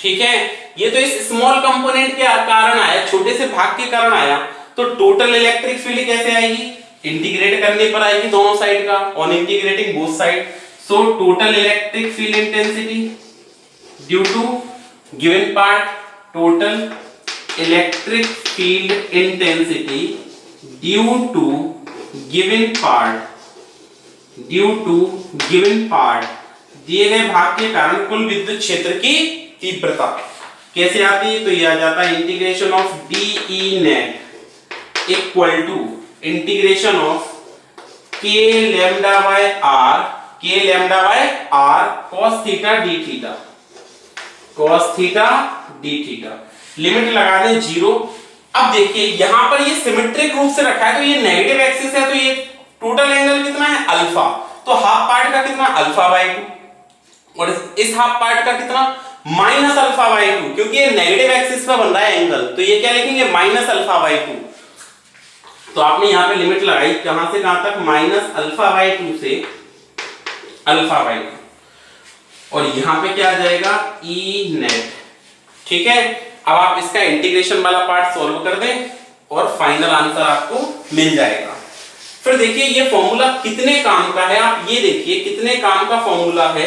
ठीक है, ये तो इस स्मॉल कंपोनेंट के कारण आया, छोटे से भाग के कारण आया। तो टोटल इलेक्ट्रिक फील्ड कैसे आएगी, इंटीग्रेट करने पर आएगी दोनों साइड का, on integrating both side. So total electric field intensity due to given part, total electric field intensity due to given part, दिए गए भाग के कारण कुल विद्युत क्षेत्र की तीव्रता कैसे आती है, तो ये आ जाता है integration of D net equal to integration of K lambda by are cos theta D theta, limit लगा दें 0। अब देखिए यहां पर ये सिमेट्रिक रूप से रखा है, तो ये नेगेटिव एक्सिस है, तो ये टोटल एंगल कितना है, अल्फा। तो हाफ पार्ट का कितना, अल्फा बाय 2, और इस हाफ पार्ट का कितना, माइनस अल्फा बाय 2, क्योंकि ये नेगेटिव एक्सिस पर बन रहा है एंगल, तो ये क्या लिखेंगे, माइनस अल्फा बाय 2। तो आपने यहां पे लिमिट लगाई कहां से कहां तक, माइनस अल्फा बाय 2 से अल्फा बाय 2, और यहां पे क्या आ जाएगा, ई नेट। ठीक है, अब आप इसका इंटीग्रेशन वाला पार्ट सॉल्व कर दें और फाइनल आंसर आपको मिल जाएगा। फिर देखिए ये फॉर्मूला कितने काम का है, आप ये देखिए कितने काम का फॉर्मूला है।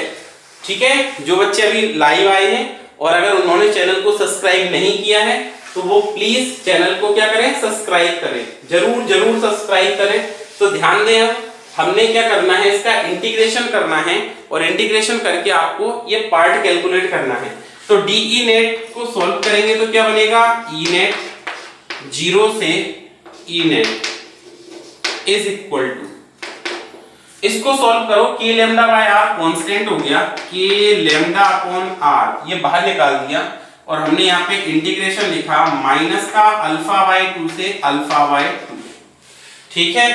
ठीक है, जो बच्चे अभी लाइव आए हैं और अगर उन्होंने चैनल को सब्सक्राइब नहीं किया है तो वो प्लीज चैनल को क्या करें, सब्सक्राइब करें, जरूर सब्सक्राइब करें। तो ध्यान दें, अब हमने क्या करना है, इसका इंटीग्रेशन करना है, और इंटीग्रेशन करके आपको ये पार्ट कैलकुलेट करना है। तो डी नेट को सॉल्व करेंगे तो क्या बनेगा, ई नेट 0 से E net is equal to, इसको सॉल्व करो, के लैम्डा बाय आर कांस्टेंट हो गया, के लैम्डा अपॉन आर ये बाहर निकाल दिया, और हमने यहाँ पे इंटीग्रेशन लिखा माइनस का अल्फा बाय 2 से अल्फा बाय 2। ठीक है,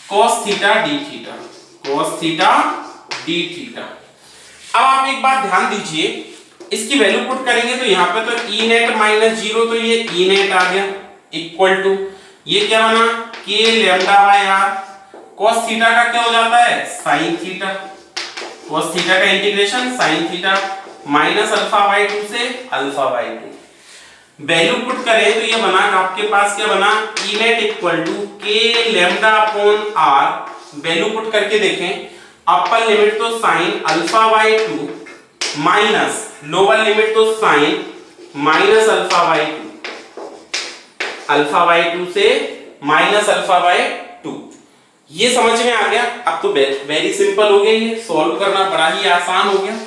cos थीटा डी थीटा। अब आप एक बात ध्यान दीजिए, इसकी वैल्यू पुट करेंगे तो यहाँ पे तो ई नेट माइनस 0, तो ये ई नेट आ गया इक्वल टू, ये क्या बना, k lambda by are, cos theta का क्या हो जाता है, sin थीटा, cos थीटा का integration sin theta minus alpha by 2 से अल्फा बाय 2। वैल्यू पुट करें तो ये बना, आपके पास क्या बना, E net equal to k lambda upon r. Value put करके देखें, अपर लिमिट तो sin alpha by 2 minus lower limit तो sin minus alpha by 2, alpha by 2 से माइनस अल्फा बाय 2। ये समझ में आ गया। अब तो वेरी सिंपल हो गया, ये सॉल्व करना बड़ा ही आसान हो गया,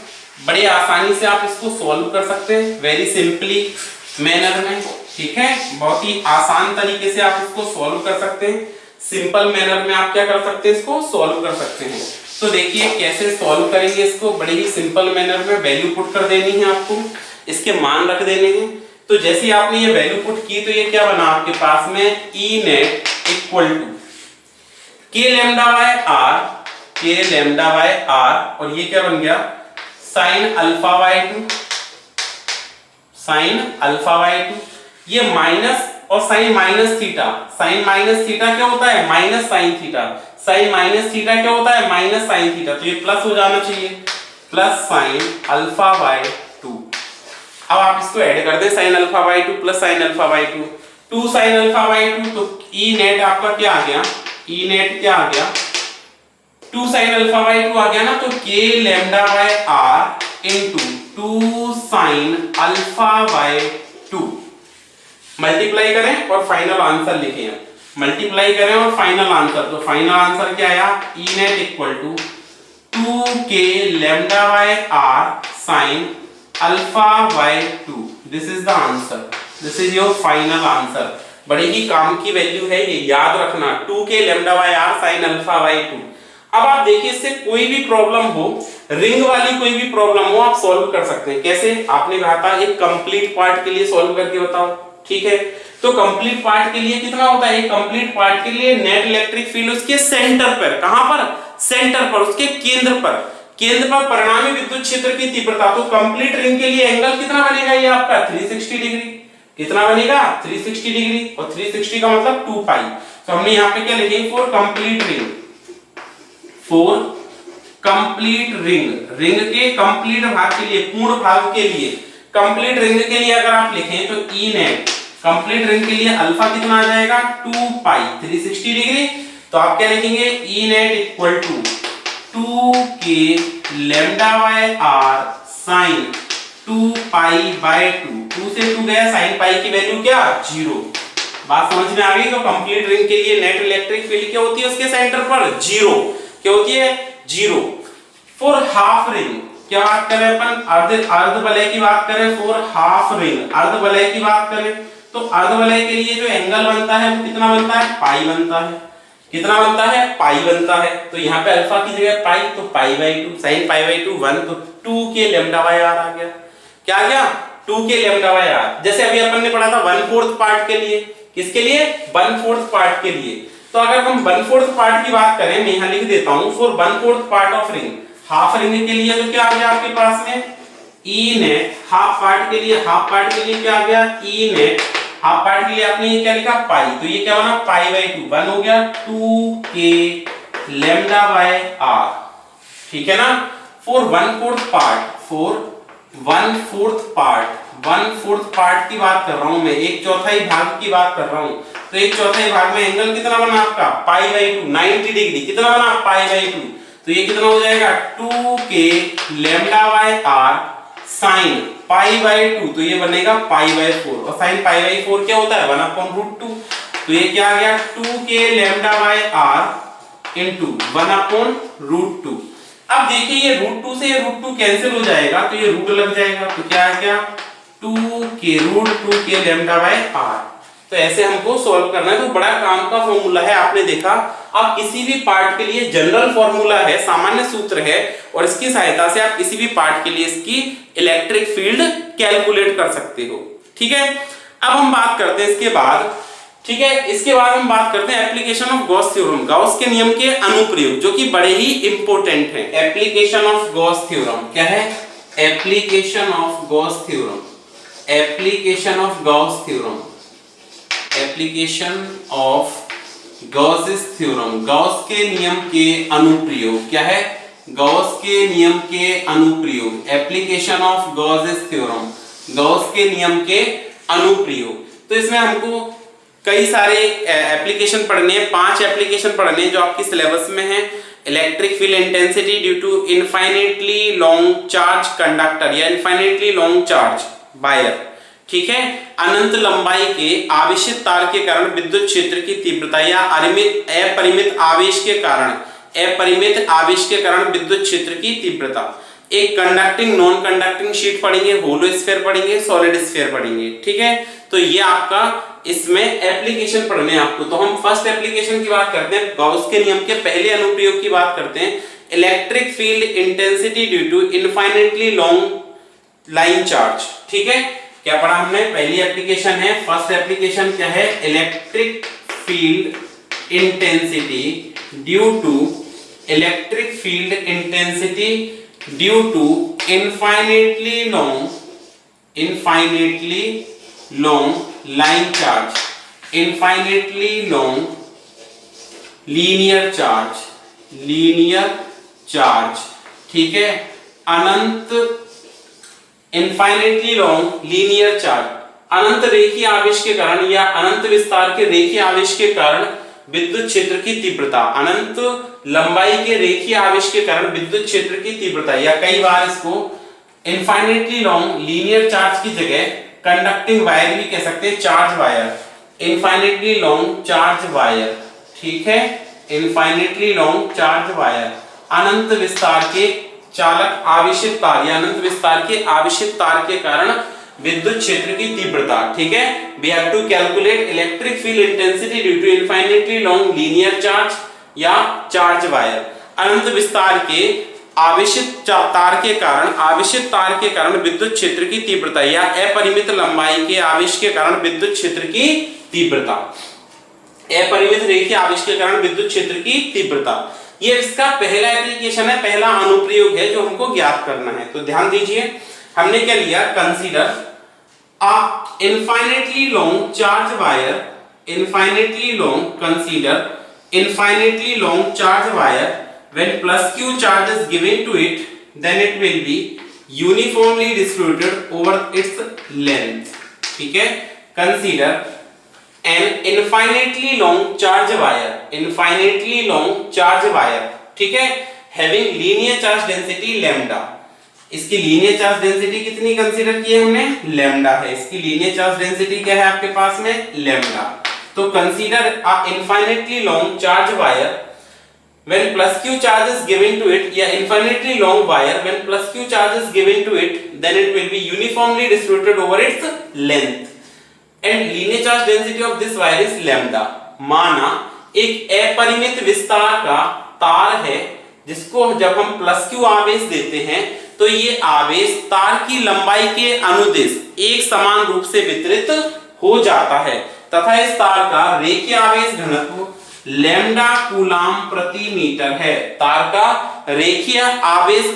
बड़े आसानी से आप इसको सॉल्व कर सकते हैं वेरी सिंपली मैनर में। ठीक है, बहुत ही आसान तरीके से आप इसको सॉल्व कर सकते हैं। सिंपल मैनर में आप क्या कर सकते हैं, इसको सॉल्व कर सकते हैं। तो देखिए कैसे सॉल्व करेंगे इसको, बड़े ही सिंपल मैनर में वैल्यू पुट कर देनी है आपको, इसके मान रख देने हैं। तो जैसे आपने ये वैल्यू पुट की तो ये क्या बना आपके पास में, E net equal to k lambda by r, k lambda by r, और ये क्या बन गया, sine alpha by 2, sine alpha by 2। ये माइनस और sine minus theta, sine minus theta क्या होता है, minus sine theta, sine minus theta क्या होता है, माइनस साइन थीटा, तो ये प्लस हो जाना चाहिए, प्लस साइन अल्फा बाय 2। अब आप इसको ऐड कर दें, sign alpha by 2 plus sign alpha by 2, 2 sine alpha by 2, तो ई नेट आपका क्या आ गया, ई नेट क्या आ गया, 2 साइन अल्फा बाय 2 आ गया ना, तो K lambda by R into 2 sine alpha by 2। Multiply करें और फाइनल आंसर लिखें, मल्टीप्लाई करें और फाइनल आंसर, तो फाइनल आंसर क्या आया, E net equal to 2k lambda by are sine alpha by 2। This is the answer, this is your final answer. बड़े ही काम की वैल्यू है ये, याद रखना, 2k lambda by are sine alpha by 2। अब आप देखिए इससे कोई भी प्रॉब्लम हो, रिंग वाली कोई भी प्रॉब्लम हो, आप सॉल्व कर सकते हैं। कैसे, आपने कहा था एक कंप्लीट पार्ट के लिए सॉल्व करके बताओ, ठीक है। तो कंप्लीट पार्ट के लिए कितना होता है, कंप्लीट पार्ट के लिए नेट इलेक्ट्रिक फील्ड उसके सेंटर पर, कहां पर, सेंटर पर, उसके केंद्र पर, केंद्र पर परिणामी विद्युत क्षेत्र की तीव्रता। तो कंप्लीट रिंग के लिए एंगल कितना बनेगा, ये आपका 360 डिग्री, कितना बनेगा, 360 डिग्री, और 360 का मतलब 2 पाई। तो हमने यहाँ पे क्या लिखेंगे, for complete ring, for complete ring, ring के कंप्लीट भाग के लिए, पूर्ण भाग के लिए, कंप्लीट रिंग के लिए अगर आप लिखें तो ई नेट कंप्लीट रिंग के लिए अल्फा कितना आ जाएगा, 2 पाई 360 डिग्री। तो आप क्या लिखेंगे, E net equal to 2k lambda by are sine 2 pi by 2, 2 से 2 गया, साइन पाई की वैल्यू क्या, 0। बात समझ में आ गई। तो कंप्लीट रिंग के लिए नेट इलेक्ट्रिक फील्ड क्या होती है, उसके सेंटर पर 0, क्या होती है, 0। फॉर हाफ रिंग क्या बात करें अपन, अर्ध वलय की बात करें, फॉर हाफ रिंग अर्ध वलय की बात करें, तो अर्ध वलय के लिए जो एंगल बनता है वो कितना बनता है, पाई बनता है, कितना बनता है, पाई बनता है। तो यहाँ पे अल्फा की जगह पाई, तो पाई बाय 2, साइन पाई बाय 2 1, तो 2k लैम्डा बाय आर आ गया, क्या आ गया, 2k लैम्डा बाय आर। जैसे अभी अपन ने पढ़ा था 1/4 पार्ट के लिए, किसके लिए, 1/4 पार्ट के लिए। तो अगर हम 1/4 पार्ट की बात करें, मैं यहाँ लिख देता हूँ, for 1/4 part of ring, half ring के लिए तो क्या आ गया आपके पास में, ई नेट, हाफ पार्ट के लिए, हाफ पार्ट के लिए क्या आ गया, ई नेट, हाफ पार्ट के लिए आपने ये क्या लिखा, पाई, तो ये क्या बना, पाई बाय 2, 1 हो गया, 2k लैम्डा बाय आर, ठीक है ना। For 1/4 part, for 1/4 part, 1/4 part की बात कर रहा हूं मैं, 1/4 भाग की बात कर रहा हूं। तो 1/4 भाग में एंगल कितना बना आपका, पाई बाय 2, 90 डिग्री, कितना बना, पाई बाय 2। तो ये कितना हो जाएगा, 2k lambda by are sine pi by 2, तो ये बनेगा पाई बाय 4, और साइन पाई बाय 4 क्या होता है, 1/√2। तो ये क्या आ गया, 2k lambda by R into 1/√2। अब देखिए ये √2 से ये √2 कैंसिल हो जाएगा, तो ये रूट लग जाएगा, तो क्या आ गया, 2k √2k lambda by are. तो ऐसे हमको सॉल्व करना है। तो बड़ा काम का फॉर्मूला है, आपने देखा। आप किसी भी पार्ट के लिए जनरल फॉर्मूला है, सामान्य सूत्र है, और इसकी सहायता से आप किसी भी पार्ट के लिए इसकी इलेक्ट्रिक फील्ड कैलकुलेट कर सकते हो, ठीक है। अब हम बात करते हैं इसके बाद, ठीक है, इसके बाद हम बात करते हैं application of Gauss theorem, Gauss के नियम के अनुप्रयोग, जो कि बड़े ही इंपॉर्टेंट है। एप्लीकेशन ऑफ गॉस थ्योरम क्या है, application of Gauss theorem, application of Gauss theorem, application of Gauss's theorem, Gauss के नियम के अनुप्रयोग क्या है, गॉस के नियम के अनुप्रयोग, application of Gauss's theorem, Gauss के नियम के अनुप्रयोग। तो इसमें हमको कई सारे एप्लीकेशन पढ़ने हैं, 5 एप्लीकेशन पढ़ने हैं जो आपकी सिलेबस में है। Electric field intensity due to infinitely long charge conductor या इनफाइनेटली लॉन्ग चार्ज वायर, ठीक है। अनंत लंबाई के आवेशित तार के कारण विद्युत क्षेत्र की तीव्रता या अपरिमित आवेश के कारण, अपरिमित आवेश के कारण विद्युत क्षेत्र की तीव्रता। एक कंडक्टिंग नॉन कंडक्टिंग शीट पढ़ेंगे, होलो स्फीयर पढ़ेंगे, सॉलिड स्फीयर पढ़ेंगे, ठीक है। तो ये आपका इसमें एप्लीकेशन पढ़ने आपको। तो हम फर्स्ट एप्लीकेशन की बात करते हैं, गॉस के नियम के पहले अनुप्रयोग की बात करते हैं, electric field intensity due to infinitely long line charge. ठीक है, क्या पढ़ा हमने? पहली एप्लीकेशन है, फर्स्ट एप्लीकेशन क्या है? Electric field intensity due to electric field intensity due to infinitely long line charge, infinitely long linear charge. ठीक है, अनंत इनफाइनाइटली लॉन्ग लीनियर चार्ज, अनंत रेखीय आवेश के कारण या अनंत विस्तार के रेखीय आवेश के कारण विद्युत क्षेत्र की तीव्रता, अनंत लंबाई के रेखीय आवेश के कारण विद्युत क्षेत्र की तीव्रता, या कई बार इसको इनफाइनाइटली लॉन्ग लीनियर चार्ज की जगह कंडक्टिंग वायर भी कह सकते हैं, charge wire, infinitely long charge wire. ठीक है, इनफाइनाइटली लॉन्ग चार्ज वायर, अनंत विस्तार के चालक आवेशित तार या अनंत विस्तार के आवेशित तार के कारण विद्युत क्षेत्र की तीव्रता। ठीक है, we have to calculate electric field intensity due to infinitely long linear charge या चार्ज वायर, अनंत विस्तार के आवेशित तार के कारण विद्युत क्षेत्र की तीव्रता या अपरिमित लंबाई के आवेश के कारण विद्युत क्षेत्र की तीव्रता, अपरिमित रेखीय आवेश के कारण विद्युत क्षेत्र की तीव्रता। ये इसका पहला एप्लीकेशन है, पहला अनुप्रयोग है जो हमको ज्ञात करना है। तो ध्यान दीजिए, हमने क्या लिया? Consider a infinitely long charge wire, consider infinitely long charge wire. When plus q charge is given to it, then it will be uniformly distributed over its length. ठीक है, consider an infinitely long charge wire, ठीक है, having linear charge density lambda. इसकी linear charge density कितनी consider की है हमने? Lambda है। इसकी लीनियर चार्ज डेंसिटी क्या है आपके पास में? लैम्डा। तो consider a infinitely long charge wire when plus q charge is given to it, या infinitely long wire when plus q charge is given to it, then it will be uniformly distributed over its length and linear charge density of this wire is lambda. माना एक अपरिमित विस्तार का तार है जिसको जब हम प्लस क्यू आवेश देते हैं तो ये आवेश तार की लंबाई के अनुदिश एक समान रूप से वितरित हो जाता है तथा इस तार का रेखीय आवेश घनत्व लैम्डा कूलाम प्रति मीटर है। तार का रेखीय आवेश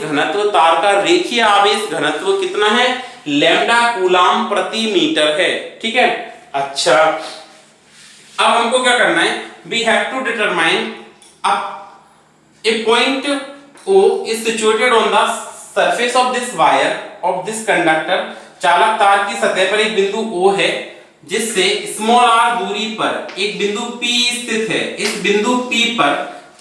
घनत्व कितना है? लैम्डा कूलाम प्रति मीटर है। ठीक है, अच्छा, अब हमको क्या करना है? We have to determine a point O is situated on the surface of this wire of this conductor. चालक तार की सतह पर एक बिंदु O है जिससे स्मॉल r दूरी पर एक बिंदु P स्थित है। इस बिंदु P पर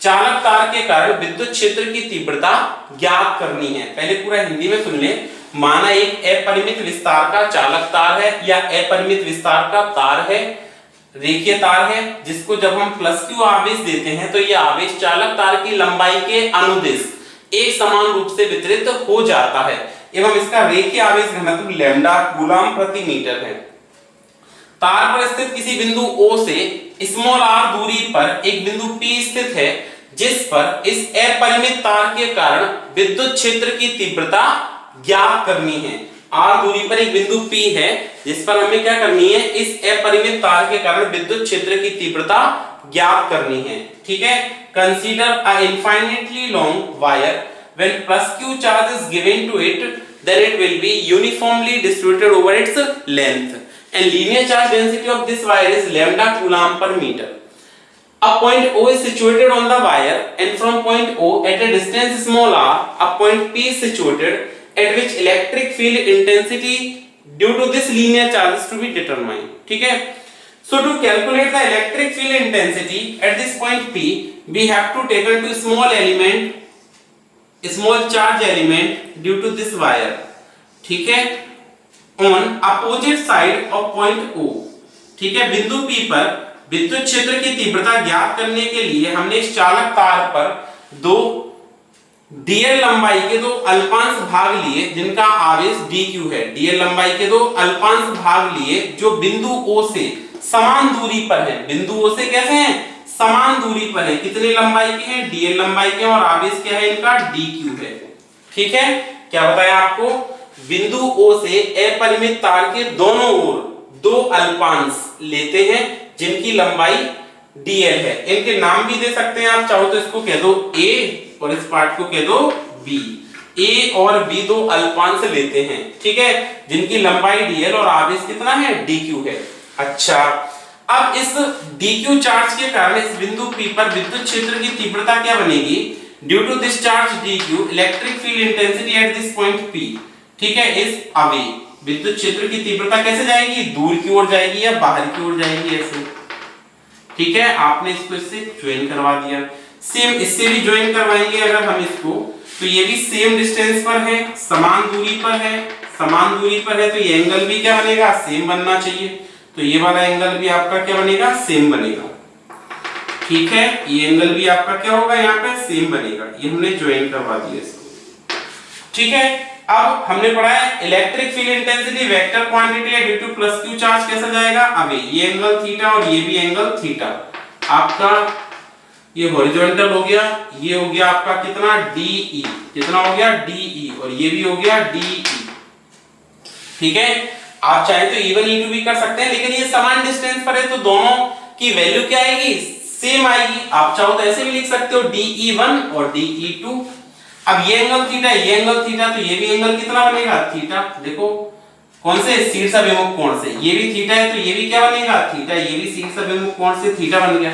चालक तार के कारण विद्युत क्षेत्र की तीव्रता ज्ञात करनी है। पहले पूरा हिंदी में सुन ले। माना एक अपरिमित विस्तार का चालक तार है या अपरिमित विस्तार का तार है, रेखीय तार है, जिसको जब हम प्लस क्यू आवेश देते हैं तो यह आवेश चालक तार की लंबाई के अनुदिश एक समान रूप से वितरित हो जाता है एवं इसका रेखीय आवेश घनत्व लैम्डा कूलाम प्रति मीटर है। तार पर स्थित किसी बिंदु O से स्मॉल r दूरी पर एक बिंदु P स्थित है जिस पर इस अपरिमित तार के कारण विद्युत क्षेत्र की तीव्रता ज्ञात करनी है। r दूरी पर एक बिंदु P है जिस पर हमें क्या करनी है? इस अपरिमित तार के कारण विद्युत क्षेत्र की तीव्रता ज्ञात करनी है। ठीक है, consider a infinitely long wire when plus q charge is given to it then it will be uniformly distributed over its length and linear charge density of this wire is lambda coulomb per metre. A point O is situated on the wire and from point O at a distance small r, a point P is situated at which electric field intensity due to this linear charge is to be determined. ठीक है, so to calculate the electric field intensity at this point P, we have to take into small charge element due to this wire. ठीक है, on opposite side of point O. ठीक है, बिंदु P पर विद्युत क्षेत्र की तीव्रता ज्ञात करने के लिए हमने इस चालक तार पर दो dl लंबाई के दो अल्पांश भाग लिए जिनका आवेश dq है। dl लंबाई के दो अल्पांश भाग लिए जो बिंदु O से समान दूरी पर है, बिंदु ओ से कैसे हैं, समान दूरी पर है, कितनी लंबाई के हैं, dl लंबाई के, और आवेश क्या है इनका, dq है। ठीक है, क्या बताया आपको, बिंदु O से अपरिमित तार के दोनों ओर दो अल्पांश लेते हैं जिनकी लंबाई dl है। इनके नाम भी दे सकते हैं आप, चाहो तो इसको कह दो A और इस पार्ट को कह दो B। A और B दो अल्पांश लेते हैं, ठीक है, जिनकी लंबाई dl और आवेश कितना है, dq है। अच्छा, अब इस dq चार्ज के कारण इस बिंदु P पर विद्युत क्षेत्र की तीव्रता क्या बनेगी, due to this charge dq electric field intensity at this point P, ठीक है, इज अवे। विद्युत क्षेत्र की तीव्रता कैसे जाएगी, दूर की ओर जाएगी या बाहर की ओर जाएगी, ऐसे। ठीक है, आपने इसको इससे ज्वाइन करवा दिया, सेम इससे भी ज्वाइन करवाएंगे अगर हम इसको, तो ये भी सेम डिस्टेंस पर है, समान दूरी पर है, समान दूरी पर है, तो ये एंगल भी क्या बनेगा, सेम बनना चाहिए। तो ये वाला एंगल भी आपका क्या बनेगा, सेम बनेगा। ठीक है, ये एंगल भी आपका क्या होगा, यहाँ पे सेम बनेगा। ये हमने ज्वाइन करवा दिया इसको। ठीक है, अब हमने पढ़ा है electric field intensity vector quantity है due to plus Q charge कैसा जाएगा, अवे। ये एंगल थीटा और ये भी एंगल थीटा, आपका ये हॉरिजॉन्टल हो गया, ये हो गया आपका कितना, DE, कितना हो गया, DE, और ये भी हो गया DE। ठीक है, आप चाहे तो E1 E2 भी कर सकते हैं, लेकिन ये समान डिस्टेंस पर है तो दोनों की वैल्यू क्या आएगी, सेम आएगी। आप चाहो तो ऐसे भी लिख सकते हो DE1 और DE2। अब ये एंगल थीटा, ये एंगल थीटा, तो ये भी एंगल कितना बनेगा, थीटा। देखो कौन से, शीर्षाभिमुख कोण से, ये भी थीटा है तो ये भी क्या बनेगा, थीटा, ये भी शीर्षाभिमुख कोण से थीटा बन गया।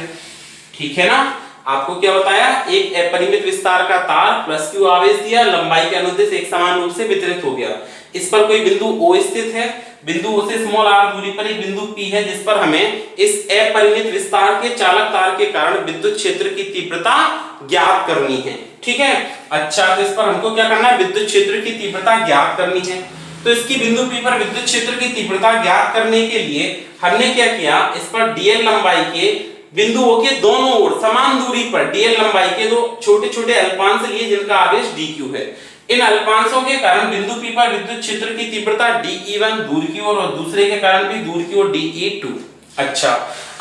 ठीक है ना, आपको क्या बताया, एक अपरिमित विस्तार का तार प्लस क्यू आवेश दिया, लंबाई के अनुदिश एक समान रूप से वितरित हो गया। इस पर कोई बिंदु O स्थित है, बिंदु O से स्मॉल r दूरी पर एक बिंदु P है, जिस पर हमें इस अपरिमित विस्तार के चालक तार के कारण विद्युत क्षेत्र की तीव्रता ज्ञात करनी है। ठीक है, अच्छा, तो इस पर हमको क्या करना है, विद्युत क्षेत्र की तीव्रता ज्ञात करनी है। तो इसकी बिंदु P पर विद्युत क्षेत्र की तीव्रता ज्ञात करने के लिए हमने क्या किया, इस पर dl लंबाई के बिंदु O के दोनों ओर समान दूरी पर dl लंबाई के दो छोटे छोटे अल्पांश लिए जिनका आवेश dq है। इन अल्पांशों के कारण बिंदु P पर विद्युत क्षेत्र की तीव्रता dE1 दूर की ओर और दूसरे के कारण भी दूर की ओर dE2। अच्छा,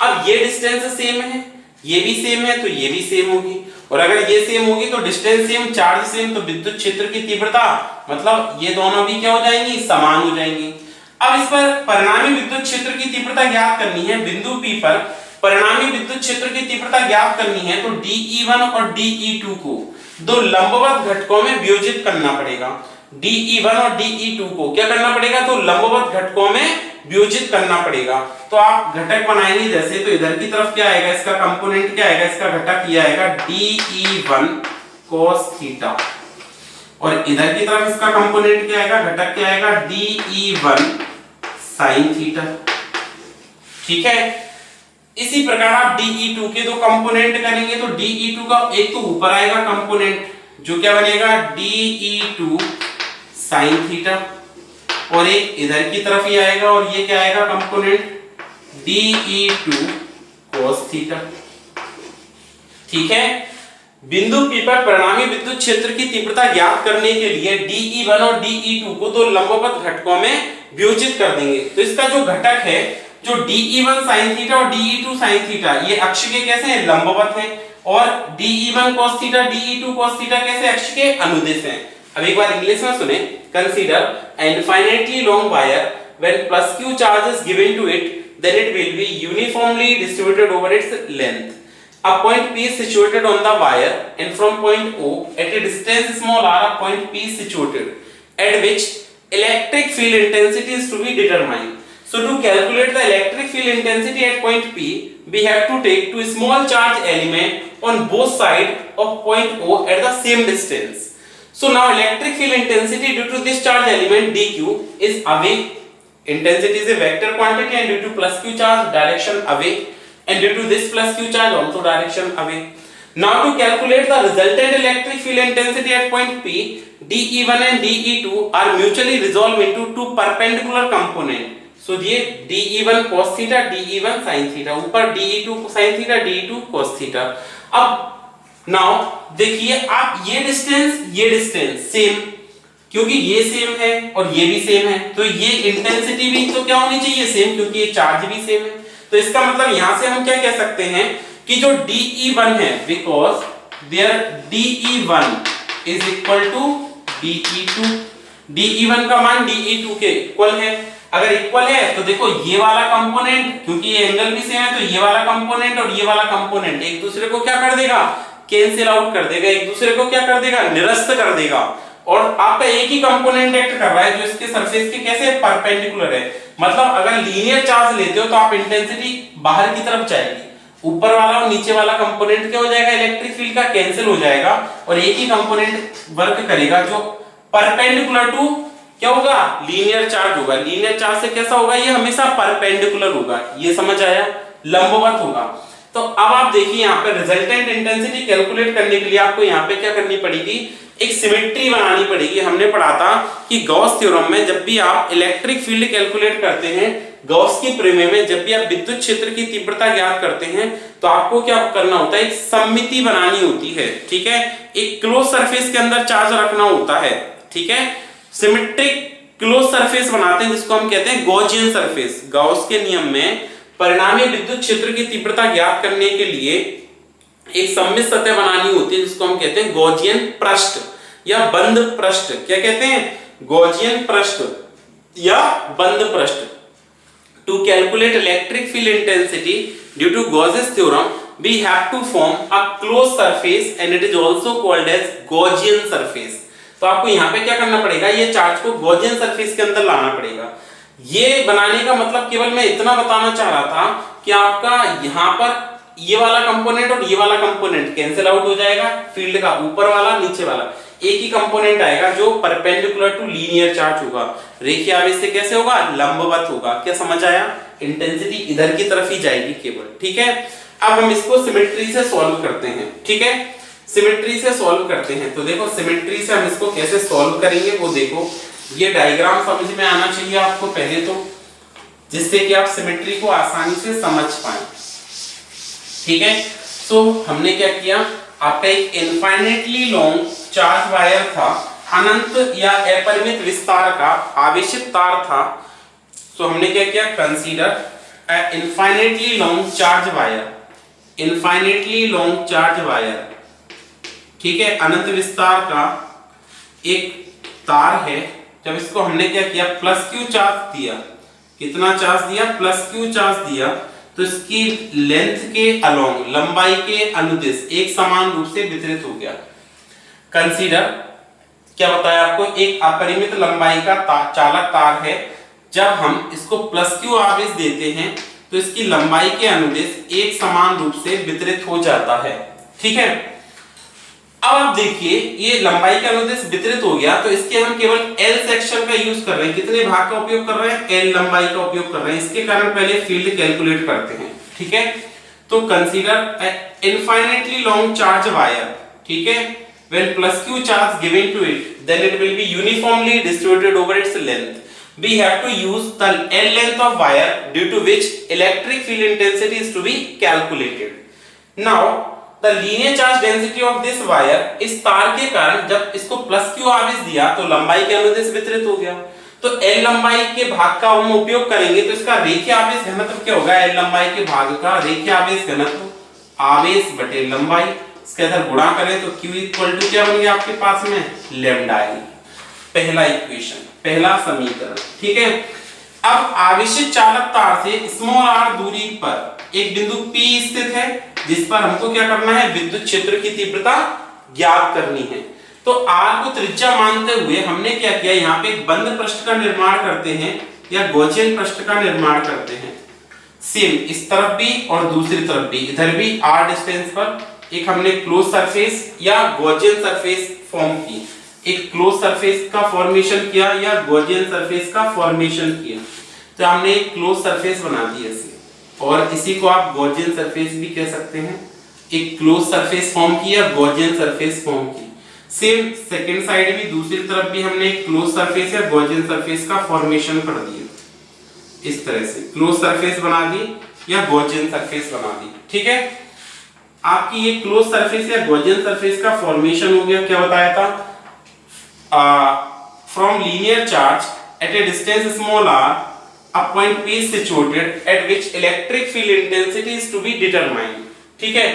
अब ये डिस्टेंस सेम है, ये भी सेम है, तो ये भी सेम होगी, और अगर ये सेम होगी तो डिस्टेंस सेम, चार्ज सेम, तो विद्युत क्षेत्र की तीव्रता मतलब ये दोनों भी क्या हो जाएंगी, समान हो जाएंगी। अब इस पर परिणामी विद्युत क्षेत्र की तीव्रता ज्ञात करनी है, बिंदु P पर परिणामी विद्युत क्षेत्र की तीव्रता ज्ञात करनी है, तो dE1 और dE2 को दो लंबवत घटकों में वियोजित करना पड़ेगा। dE1 और dE2 को क्या करना पड़ेगा, तो लंबवत घटकों में वियोजित करना पड़ेगा। तो आप घटक बनाएंगे जैसे, तो इधर की तरफ क्या आएगा, इसका कंपोनेंट क्या आएगा, इसका घटक ये आएगा dE1 cos थीटा, और इधर की तरफ इसका कंपोनेंट क्या आएगा, घटक क्या आएगा, dE1 sin थीटा। ठीक है, इसी प्रकार आप dE2 के दो कंपोनेंट करेंगे, तो dE2 का एक तो ऊपर आएगा कंपोनेंट जो क्या बनेगा, dE2 sin थीटा, और एक इधर की तरफ ही आएगा और ये क्या आएगा कंपोनेंट, dE2 cos थीटा। ठीक है, बिंदु P पर परिणामी विद्युत क्षेत्र की तीव्रता ज्ञात करने के लिए dE1 और dE2 को दो लंबवत घटकों में वियोजित कर देंगे। तो इसका जो घटक है, जो dE1 sin थीटा और dE2 sin थीटा, ये अक्ष के कैसे हैं, लंबवत हैं, और dE1 cos theta dE2 cos theta कैसे, अक्ष के अनुदिश हैं। अब एक बार इंग्लिश में सुने, consider an infinitely long wire, when plus q charge is given to it, then it will be uniformly distributed over its length. A point P is situated on the wire, and from point O at a distance small r, a point P is situated, at which electric field intensity is to be determined. So to calculate the electric field intensity at point P, we have to take two small charge element on both sides of point O at the same distance. So now electric field intensity due to this charge element dq is away. Intensity is a vector quantity, and due to plus q charge, direction away, and due to this plus q charge also direction away. Now to calculate the resultant electric field intensity at point P, dE1 and dE2 are mutually resolved into two perpendicular components. So ये dE1 cos theta dE1 sin theta, ऊपर dE2 sin theta dE2 cos theta. अब now देखिए आप, ये distance same, क्योंकि ये same है और ये भी सेम है, तो ये इंटेंसिटी भी तो क्या होनी चाहिए, सेम, क्योंकि ये चार्ज भी सेम है। तो इसका मतलब यहां से हम क्या कह सकते हैं कि जो DE1 है, because there DE1 is equal to DE2, DE1 का मान DE2 के इक्वल है। अगर इक्वल है तो देखो ये वाला कंपोनेंट, क्योंकि ये एंगल भी सेम है, तो ये वाला कंपोनेंट और ये वाला कंपोनेंट एक दूसरे को क्या कर देगा, कैंसिल आउट कर देगा, एक दूसरे को क्या कर देगा, निरस्त कर देगा। और आपका एक ही कंपोनेंट एक्ट कर रहा है जो इसके सरफेस के कैसे परपेंडिकुलर है। मतलब अगर लीनियर चार्ज लेते हो तो आप इंटेंसिटी बाहर की तरफ जाएगी, ऊपर वाला और नीचे वाला कंपोनेंट क्या हो जाएगा, इलेक्ट्रिक फील्ड का कैंसिल हो जाएगा, और एक ही कंपोनेंट वर्क करेगा जो परपेंडिकुलर टू क्या होगा, लीनियर चार्ज होगा। लीनियर चार्ज से कैसा होगा, ये हमेशा परपेंडिकुलर होगा, ये समझ आया, लंबवत होगा। तो अब आप देखिए यहाँ पे रिजल्टेंट इंटेंसिटी कैलकुलेट करने के लिए आपको यहाँ पे क्या करनी पड़ेगी, एक सिमेट्री बनानी पड़ेगी। हमने पढ़ा था कि गॉस थ्योरम में जब भी आप इलेक्ट्रिक फील्ड कैलकुलेट करते हैं, गॉस की प्रमेय में जब भी आप विद्युत क्षेत्र की तीव्रता ज्ञात करते हैं, तो आपको क्या करना होता है, एक सममिति बनानी होती है, ठीक है, एक क्लोज सरफेस के अंदर चार्ज रखना होता है, ठीक है, सिमेट्रिक क्लोज सरफेस बनाते हैं जिसको हम कहते हैं गॉसियन सरफेस। गॉस के नियम में परिणामी विद्युत क्षेत्र की तीव्रता ज्ञात करने के लिए एक सममित सतह बनानी होती है जिसको हम कहते हैं गॉसियन पृष्ठ या बंद पृष्ठ। क्या कहते हैं, गॉसियन पृष्ठ या बंद पृष्ठ। To calculate electric field intensity due to Gauss's theorem we have to form a closed surface and it is also called as Gaussian surface। तो आपको यहाँ पे क्या करना पड़ेगा, ये चार्ज को गॉसियन सरफेस के अंदर लाना पड़ेगा। ये बनाने का मतलब केवल मैं इतना बताना चाह रहा था कि आपका यहाँ पर ये वाला कंपोनेंट और ये वाला कंपोनेंट कैंसिल आउट हो जाएगा, फील्ड का ऊपर वाला नीचे वाला एक ही कंपोनेंट आएगा जो परपेंडिकुलर टू लीनियर चार्ज होगा। रेखीय आवेश से कैसे होगा, लंबवत होगा। क्या समझ आया, इंटेंसिटी इधर की तरफ ही जाएगी केवल, ठीक है। अब हम इसको सिमेट्री से सॉल्व करते हैं, ठीक है, सिमेट्री से सॉल्व करते हैं। तो देखो सिमेट्री से हम इसको कैसे सॉल्व करेंगे वो देखो, ये डायग्राम समझ में आना चाहिए आपको पहले तो, जिससे कि आप सिमेट्री को आसानी से समझ पाए, ठीक है। सो हमने क्या किया, आपका एक इनफाइनेटली लॉन्ग चार्ज वायर था, अनंत या अपरिमित विस्तार का आवेशित तार था। सो हमने क्या किया, consider a infinitely long charge wire, infinitely long charge wire, ठीक है, अनंत विस्तार का एक तार है। जब इसको हमने क्या किया, प्लस क्यू चार्ज दिया, कितना चार्ज दिया, प्लस क्यू चार्ज दिया, तो इसकी लेंथ के अलोंग, लंबाई के अनुदिश एक समान रूप से वितरित हो गया। कंसीडर क्या बताया आपको, एक अपरिमित लंबाई का चालक तार है। जब हम इसको प्लस क्यू आवेश देते हैं तो इसकी लंबाई के अनुदिश एक समान रूप से वितरित हो जाता है, ठीक है। अब आप देखिए ये लंबाई के अनुदिश वितरित हो गया, तो इसके हम केवल L सेक्शन का यूज कर रहे हैं। कितने भाग का उपयोग कर रहे हैं, L लंबाई का उपयोग कर रहे हैं। इसके कारण पहले फील्ड कैलकुलेट करते हैं, ठीक है। तो consider infinitely long charge wire, ठीक है, when plus q charge given to it then it will be uniformly distributed over its length. We have to use the L length of wire due to which electric field intensity is to be calculated. Now the linear charge density of this wire, इस तार के कारण जब इसको plus Q आवेश दिया तो लंबाई के अनुदिश वितरित हो गया। तो L लंबाई के भाग का हम उपयोग करेंगे, तो इसका रेखीय आवेश घनत्व क्या होगा, L लंबाई के भाग का रेखीय आवेश घनत्व आवेश बटे लंबाई, इसके अंदर गुणा करें तो Q इक्वल टू क्या बन गया आपके पास में, लैम्डा I। पहला इक्वेशन, पहला समीकरण, ठीक है। अब आवेशित चालक तार से स्मॉल r दूरी पर एक बिंदु P स्थित है जिस पर हमको क्या करना है, विद्युत क्षेत्र की तीव्रता ज्ञात करनी है। तो r को त्रिज्या मानते हुए हमने क्या किया, यहाँ पे एक बंद पृष्ठ का निर्माण करते हैं या गॉसियन पृष्ठ का निर्माण करते हैं। सेम इस तरफ भी और दूसरी तरफ भी, इधर भी r डिस्टेंस पर एक हमने क्लोज सरफेस या गॉसियन सरफेस फॉर्म की, एक क्लोज सरफेस का फॉर्मेशन किया या गॉसियन सरफेस का फॉर्मेशन किया। तो हमने एक क्लोज सरफेस बना दी ऐसे, और इसी को आप गॉसियन सरफेस भी कह सकते हैं। एक क्लोज सरफेस फॉर्म की या गॉसियन सरफेस फॉर्म की। सेम सेकंड साइड भी, दूसरी तरफ भी हमने एक क्लोज सरफेस या गॉसियन सरफेस का फॉर्मेशन कर दिया। इस तरह से क्लोज सरफेस बना दी या गॉसियन सरफेस बना दी, ठीक है। आपकी ये क्लोज सरफेस या गॉसियन सरफेस का फॉर्मेशन हो गया। क्या बताया था, from linear charge at a distance small r a point P is situated at which electric field intensity is to be determined. ठीक है,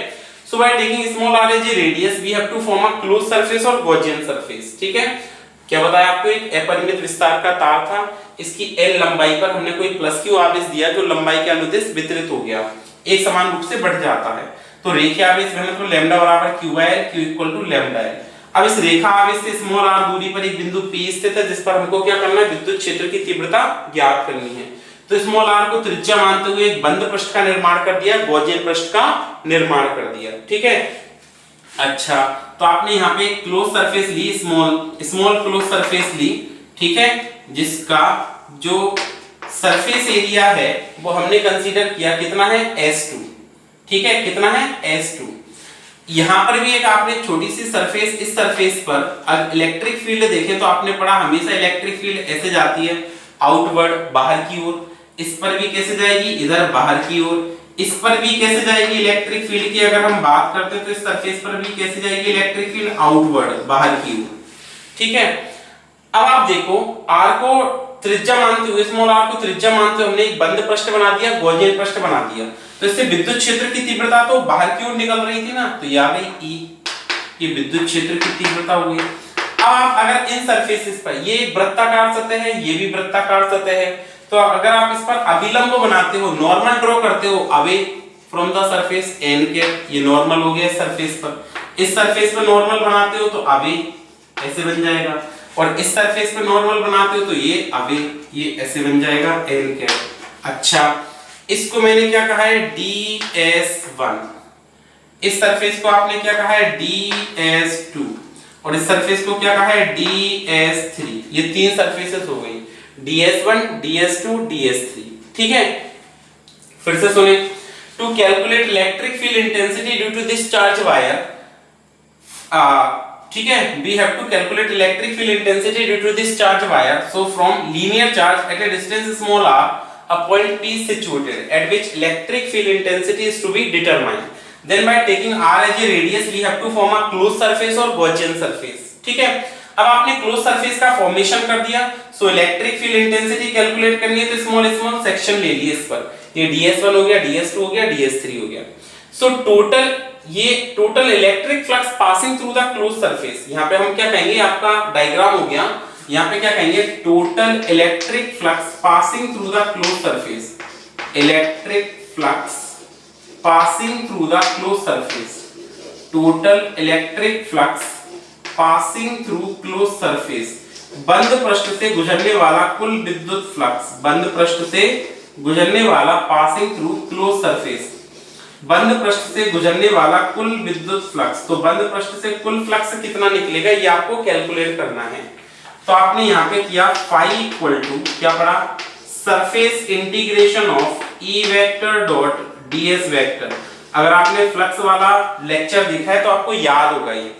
so by taking small r as a radius we have to form a closed surface और Gaussian surface. ठीक है, क्या बताया आपको, एक अपरिमित विस्तार का तार था, इसकी L लंबाई पर हमने कोई प्लस Q आवेश दिया जो लंबाई के अनुदिश वितरित हो गया, एक समान रूप से बढ़ जाता है, तो रेखीय आवेश घनत्व लैम्डा बराबर Q/L, Q equal to lambda L. अब इस रेखा आवेश से स्मॉल r दूरी पर एक बिंदु P स्थित है जिस पर हमको क्या करना है, विद्युत क्षेत्र की तीव्रता ज्ञात करनी है. तो स्मॉल r को त्रिज्या मानते हुए एक बंद पृष्ठ का निर्माण कर दिया, गॉसियन पृष्ठ का निर्माण कर दिया. ठीक है, अच्छा, तो आपने यहाँ पे क्लोज सरफेस ली, स्मॉल क्लोज सरफेस ली. ठीक है, जिसका जो सरफेस एरिया है वो हमने कंसीडर किया कितना है, S2. ठीक है, कितना है, S2. यहां पर भी एक आपने छोटी सी सरफेस, इस सरफेस पर अगर इलेक्ट्रिक फील्ड देखें तो आपने पढ़ा हमेशा इलेक्ट्रिक फील्ड ऐसे जाती है आउटवर्ड, बाहर की ओर. इस पर भी कैसे जाएगी, इधर बाहर की ओर. इस पर भी कैसे जाएगी इलेक्ट्रिक फील्ड की अगर हम बात करते हैं तो इस सरफेस पर भी कैसे जाएगी इलेक्ट्रिक फील्ड, आउटवर्ड, बाहर की ओर. ठीक है, अब आप देखो r को त्रिज्या मानते हुए, स्मॉल r को त्रिज्या मानते हुए हमने एक बंद पृष्ठ बना दिया, गॉसियन पृष्ठ बना दिया, तो इससे विद्युत क्षेत्र की तीव्रता तो बाहर की ओर निकल रही थी ना, तो ये आ गई E, ये विद्युत क्षेत्र की तीव्रता हो गई. अब आप अगर इन सरफेसेस पर, ये एक वृत्ताकार सतह है, ये भी वृत्ताकार सतह है, तो अगर आप इस पर अभिलंब बनाते हो, नॉर्मल ड्रॉ करते हो away from the surface n के, ये नॉर्मल हो गया सरफेस पर. इस सरफेस पर नॉर्मल बनाते हो तो अवे ऐसे बन जाएगा, और इस सरफेस पर नॉर्मल बनाते हो तो ये अवे, ये ऐसे बन जाएगा n के. अच्छा, इसको मैंने क्या कहा है, ds1. इस सरफेस को आपने क्या कहा है, ds2, और इस सरफेस को क्या कहा है, ds3. ये तीन सरफेसेस हो गई, ds1, ds2, ds3. ठीक है, फिर से सुने. To calculate electric field intensity due to this charge wire, ठीक है, we have to calculate electric field intensity due to this charge wire. So from linear charge at a distance small r, a point P is situated at which electric field intensity is to be determined. Then by taking r as a radius we have to form a closed surface और Gaussian surface. ठीक है, अब आपने close surface का formation कर दिया, सो electric field intensity calculate करनी है तो स्मॉल सेक्शन ले लिए इस पर, ये ds1 हो गया, ds2 हो गया, ds3 हो गया. सो total electric flux passing through the close surface, यहाँ पे हम क्या कहेंगे, आपका डायग्राम हो गया, यहाँ पे क्या कहेंगे, total electric flux passing through the close surface, electric flux passing through the close surface, total electric flux passing through close surface, बंद पृष्ठ से गुजरने वाला कुल विद्युत फ्लक्स, बंद पृष्ठ से गुजरने वाला पासिंग थ्रू क्लोज सरफेस, बंद पृष्ठ से गुजरने वाला कुल विद्युत फ्लक्स. तो बंद पृष्ठ से कुल फ्लक्स कितना निकलेगा ये आपको कैलकुलेट करना है. तो आपने यहाँ पे किया phi इक्वल टू क्या पढ़ा, surface integration of E vector dot ds vector. अगर आपने फ्लक्स वाला लेक्चर देखा है तो आपको याद होगा, ये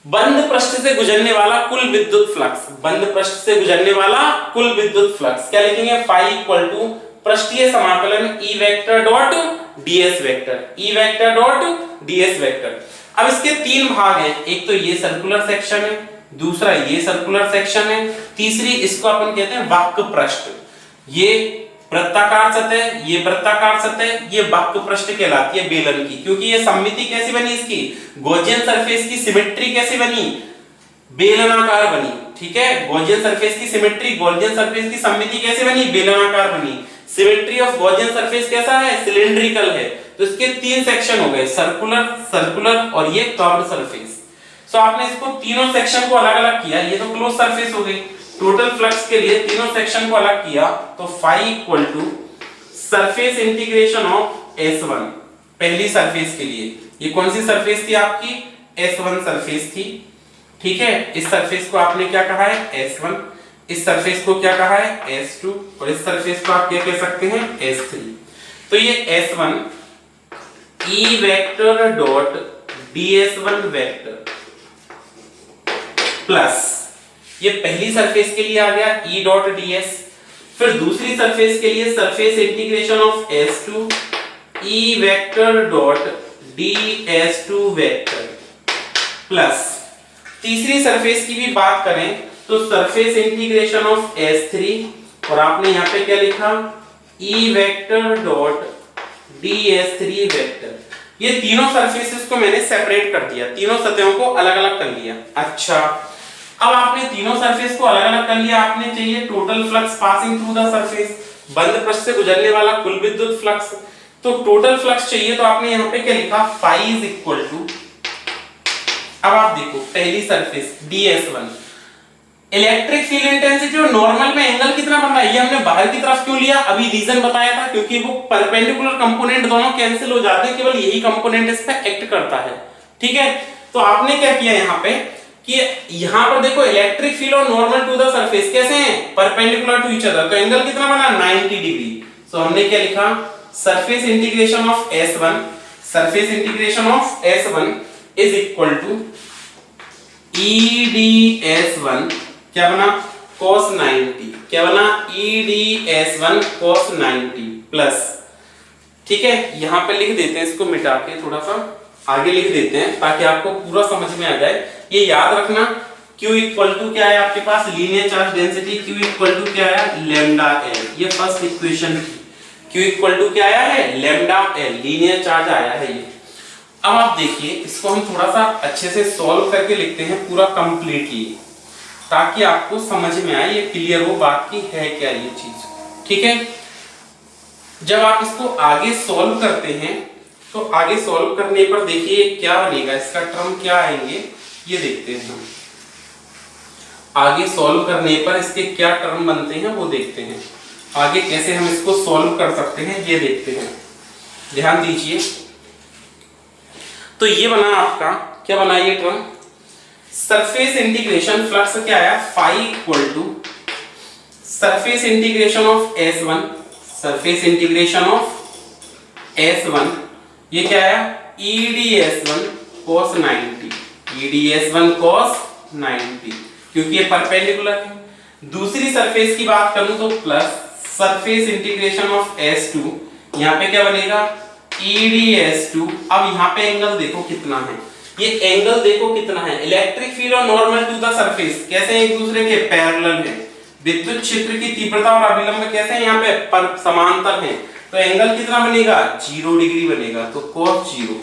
बंद पृष्ठ से गुजरने वाला कुल विद्युत फ्लक्स, बंद पृष्ठ से गुजरने वाला कुल विद्युत फ्लक्स क्या लिखेंगे, phi इक्वल टू पृष्ठीय समाकलन E vector dot ds vector, E vector dot ds vector. अब इसके तीन भाग हैं, एक तो ये सर्कुलर सेक्शन है, दूसरा ये सर्कुलर सेक्शन है, तीसरी इसको अपन कहते हैं वक्र पृष्ठ. ये वृत्ताकार सतह, ये वृत्ताकार सतह, ये वक्र पृष्ठ कहलाती है बेलन की, क्योंकि ये सममिति कैसी बनी, इसकी गॉसियन सरफेस की सिमेट्री कैसी बनी, बेलनाकार बनी. ठीक है, गॉसियन सरफेस की सिमेट्री, गॉसियन सरफेस की सममिति कैसे बनी, बेलनाकार बनी. सिमेट्री ऑफ गॉसियन सरफेस कैसा है, सिलिंड्रिकल है. तो इसके तीन सेक्शन हो गए, सर्कुलर, सर्कुलर और ये कर्व्ड सरफेस. सो आपने इसको तीनों सेक्शन को अलग अलग किया, ये तो क्लोज सरफेस हो गई. टोटल फ्लक्स के लिए तीनों सेक्शन को अलग किया तो phi equal to surface integration of S1, पहली सरफेस के लिए. ये कौन सी सरफेस थी आपकी, S1 सरफेस थी. ठीक है, इस सरफेस को आपने क्या कहा है, S1, इस सरफेस को क्या कहा है, S2, और इस सरफेस को आप क्या कह सकते हैं, S3. तो ये S1 E vector dot ds1 vector plus ये पहली सरफेस के लिए आ गया E डॉट ds, फिर दूसरी सरफेस के लिए surface integration of S2 E vector dot ds2 vector plus तीसरी सरफेस की भी बात करें तो सरफेस इंटीग्रेशन ऑफ S3 और आपने यहाँ पे क्या लिखा, E vector dot ds3 vector. ये तीनों सरफेसेस को मैंने सेपरेट कर दिया, तीनों सतहों को अलग अलग कर लिया। अच्छा, अब आपने तीनों सरफेस को अलग अलग कर लिया, आपने चाहिए total flux passing through the surface, बंद पृष्ठ से गुजरने वाला कुल विद्युत फ्लक्स। तो टोटल फ्लक्स चाहिए, तो आपने यहाँ पे क्या लिखा, फाई इज इक्वल टू, अब आप देखो पहली surface ds1, electric field intensity और नॉर्मल में एंगल कितना बन रहा है, ये हमने बाहर की तरफ क्यों लिया, अभी रीजन बताया था, क्योंकि वो परपेंडिकुलर कंपोनेंट दोनों कैंसिल हो जाते हैं, केवल यही कंपोनेंट इस पे एक्ट करता है। ठीक है, तो आपने क्या किया यहाँ पे कि यहाँ पर देखो इलेक्ट्रिक फील्ड और नॉर्मल टू द सरफेस कैसे हैं, परपेंडिकुलर टू ईच अदर, तो एंगल कितना बना 90 डिग्री। सो हमने क्या लिखा, surface integration of S1, surface integration of S1 is equal to EdS1 क्या बना, cos 90, क्या बना, EdS1 cos 90 प्लस, ठीक है, यहां पे लिख देते हैं, इसको मिटा के थोड़ा सा आगे लिख देते हैं ताकि आपको पूरा समझ में आ जाए। ये याद रखना, Q इक्वल टू क्या है आपके पास, linear charge density, Q equal to क्या है, लैम्डा L, ये फर्स्ट इक्वेशन थी। Q इक्वल टू क्या आया है, लैम्डा L, लीनियर चार्ज आया है ये। अब आप देखिए, इसको हम थोड़ा सा अच्छे से सॉल्व करके लिखते हैं पूरा कंप्लीटली, ताकि आपको समझ में आए, ये क्लियर हो बात की है क्या ये चीज। ठीक है, जब आप इसको आगे सॉल्व करते हैं तो आगे सॉल्व करने पर देखिए क्या बनेगा, इसका टर्म क्या आएंगे ये देखते हैं हम। आगे सॉल्व करने पर इसके क्या टर्म बनते हैं वो देखते हैं, आगे कैसे हम इसको सॉल्व कर सकते हैं ये देखते हैं, ध्यान दीजिए। तो ये बना आपका, क्या बना ये टर्म, सरफेस इंटीग्रेशन फ्लक्स क्या आया, phi equal to surface integration of S1, surface integration of S1, ये क्या आया, EdS1 cos 90, EdS1 cos 90, क्योंकि ये परपेंडिकुलर है। दूसरी सरफेस की बात करूं तो plus surface integration of S2, यहाँ पे क्या बनेगा, EdS2। अब यहाँ पे एंगल देखो कितना है, ये एंगल देखो कितना है, इलेक्ट्रिक फील्ड और नॉर्मल टू द सरफेस कैसे एक दूसरे के पैरेलल है, विद्युत क्षेत्र की तीव्रता और अभिलंब कैसे हैं यहाँ पे समांतर हैं, तो एंगल कितना बनेगा, 0 डिग्री बनेगा, तो cos 0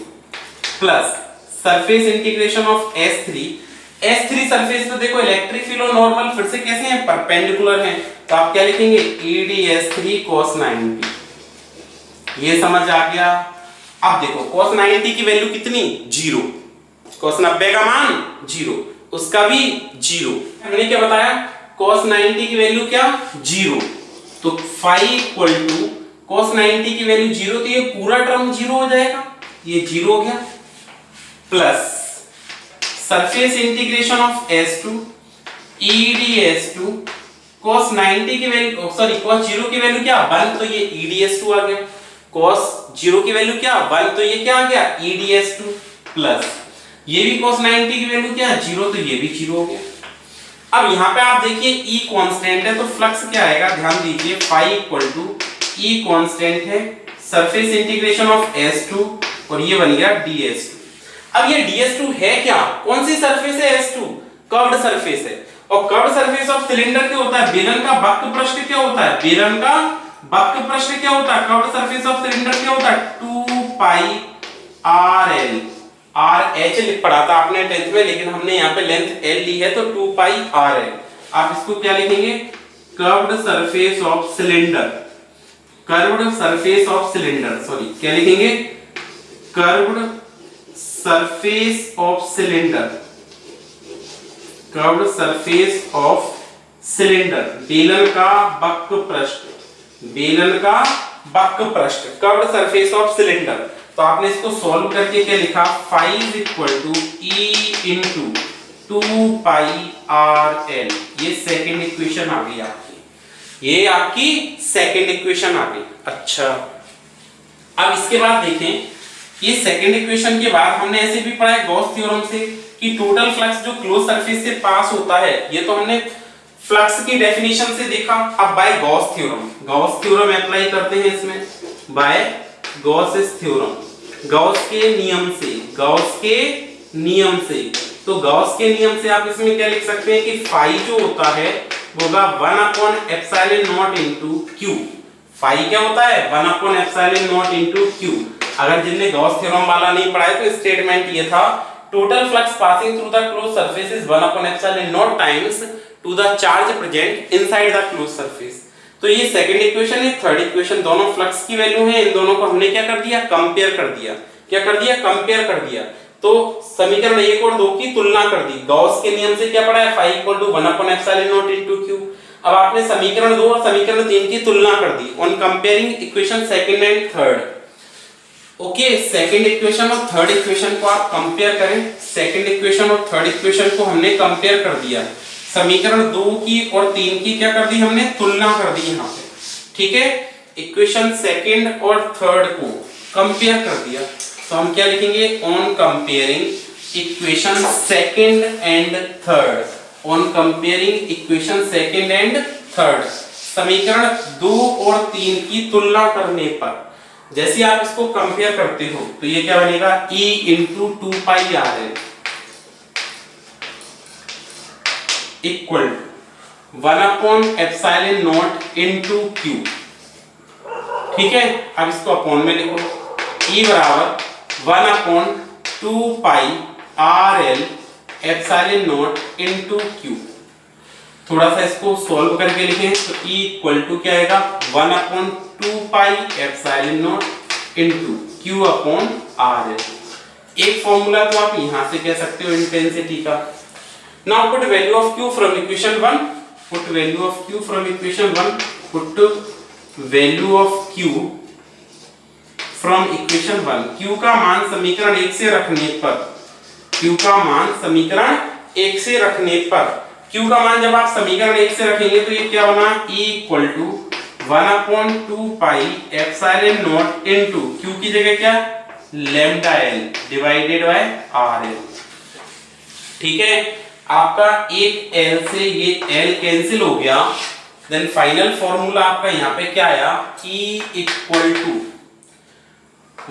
plus surface integration of S3, S3 surface पे देखो इलेक्ट्रिक फील्ड और नॉर्मल फिर से कैसे हैं, परपेंडिकुलर हैं, तो आप क्या लिखेंगे, EdS3 cos 90, ये समझ आ गया। अब देखो cos 90 की वैल्यू कितनी, 0, cos 90 का मान 0, उसका भी 0, हमने क्या बताया, cos 90 की वैल्यू क्या, 0, तो फाई इक्वल टू cos 90 की वैल्यू 0, तो ये पूरा टर्म 0 हो जाएगा, ये 0 हो गया, plus surface integration of S2 EdS2 cos 90 की वैल्यू, सॉरी cos 0 की वैल्यू क्या 1, तो ये EdS2 आ गया, cos 0 की वैल्यू क्या 1, तो ये क्या आ गया, EdS2 प्लस ये भी cos 90 की वैल्यू क्या 0, तो ये भी 0 हो गया। अब यहाँ पे आप देखिए E कांस्टेंट है, तो फ्लक्स क्या आएगा, ध्यान दीजिए, phi equal to E constant है, सरफेस इंटीग्रेशन ऑफ S2 और ये बन गया ds2। अब ये ds2 है क्या, कौन सी सरफेस है, S2 कर्व्ड सरफेस है, और कर्व्ड सरफेस ऑफ सिलेंडर क्या होता है, बेलन का वक्र पृष्ठ क्या होता है, बेलन का वक्र पृष्ठ क्या होता है, कर्व्ड सरफेस ऑफ सिलेंडर क्या होता है, 2 पाई RL, RH पढ़ा था आपने 10th में, लेकिन हमने यहाँ पे लेंथ L ली है तो 2 पाई RL। आप इसको क्या लिखेंगे, curved surface of cylinder, curved surface of cylinder, sorry क्या लिखेंगे, curved surface of cylinder, curved surface of cylinder, बेलन का वक्र पृष्ठ, बेलन का वक्र पृष्ठ, कर्व्ड सरफेस ऑफ सिलेंडर। तो आपने इसको सॉल्व करके क्या लिखा, phi is equal to E into 2 pi RL, ये सेकेंड इक्वेशन आ गई आपकी, ये आपकी सेकेंड इक्वेशन आ गई। अच्छा, अब इसके बाद देखें, ये सेकेंड इक्वेशन के बाद हमने ऐसे भी पढ़ा है गॉस थ्योरम से कि टोटल फ्लक्स जो क्लोज सरफेस से पास होता है, ये तो हमने फ्लक्स की डेफिनेशन से देखा। अब by Gauss theorem, Gauss theorem apply करते हैं इसमें, बाय गॉस थ्योरम, गॉस के नियम से, गॉस के नियम से, तो गॉस के नियम से आप इसमें क्या लिख सकते हैं कि फाई जो होता है वो होगा 1/ε0 इंटू क्यू। फाई क्या होता है 1/ε0 इंटू क्यू। अगर जिनने गॉस थ्योरम वाला नहीं पढ़ा है तो स्टेटमेंट ये था total flux passing through the closed surface is 1/ε0 times to the charge present inside the closed surface. तो ये सेकंड इक्वेशन है, थर्ड इक्वेशन, दोनों फ्लक्स की वैल्यू है। इन दोनों को हमने क्या कर दिया, कंपेयर कर दिया। क्या कर दिया, कंपेयर कर दिया। तो समीकरण 1 और 2 की तुलना कर दी। गॉस के नियम से क्या पढ़ा है, phi equal to 1/ε0 into Q. अब आपने समीकरण 2 और समीकरण 3 की तुलना कर दी on comparing equation second and third. Okay, second equation और थर्ड इक्वेशन को आप कंपेयर करें। सेकंड इक्वेशन और थर्ड इक्वेशन को हमने कंपेयर कर दिया। समीकरण 2 की और 3 की क्या कर दी हमने, तुलना कर दी यहाँ पे। ठीक है, इक्वेशन सेकंड और थर्ड को कंपेयर कर दिया तो हम क्या लिखेंगे, on comparing equation second and third. On comparing equation second and third, समीकरण 2 और 3 की तुलना करने पर जैसे आप इसको कंपेयर करते हो तो ये क्या बनेगा, E into 2πRL equal 1/ε0 into Q. ठीक है, अब इसको अपॉन में लिखो, E बराबर 1/2πRL ε0 इंटू क्यू। थोड़ा सा इसको सॉल्व करके लिखें तो E इक्वल टू क्या आएगा, 1/2πε0 इंटू क्यू अपॉन RL। एक फॉर्मूला तो आप यहां से कह सकते हो इंटेंसिटी का। Now put value of Q from equation 1, put value of Q from equation 1, put value of Q from equation 1। Q का मान समीकरण 1 से रखने पर, Q का मान समीकरण 1 से रखने पर, Q का मान जब आप समीकरण 1 से रखेंगे तो ये क्या बना, E equal to 1/2πε0 into Q की जगह क्या, lambda L divided by RL। ठीक है, आपका एक L से ये L कैंसिल हो गया, देन फाइनल फॉर्मूला आपका यहाँ पे क्या आया, E equal to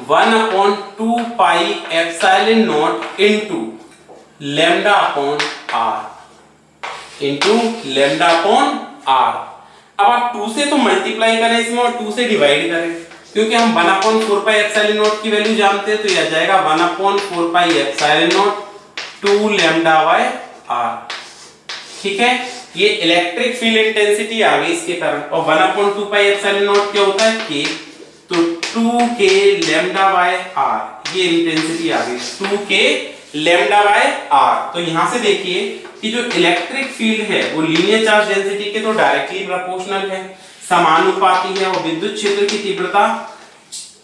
1/2πε0 into lambda upon R into lambda upon R। अब आप 2 से तो मल्टीप्लाई करें इसमें और 2 से डिवाइड करें, क्योंकि हम 1/4πε0 की वैल्यू जानते हैं तो यह जाएगा 1/4πε0 2 लैम्डा बाय R। ठीक है, ये इलेक्ट्रिक फील्ड इंटेंसिटी आ गई इसके कारण। और 1/2πε0 क्या होता है, K, तो 2k लैम्डा बाय R, ये इंटेंसिटी आ गई 2k लैम्डा बाय R। तो यहां से देखिए कि जो इलेक्ट्रिक फील्ड है वो लीनियर चार्ज डेंसिटी के तो डायरेक्टली प्रोपोर्शनल है, समानुपाती है। और विद्युत क्षेत्र की तीव्रता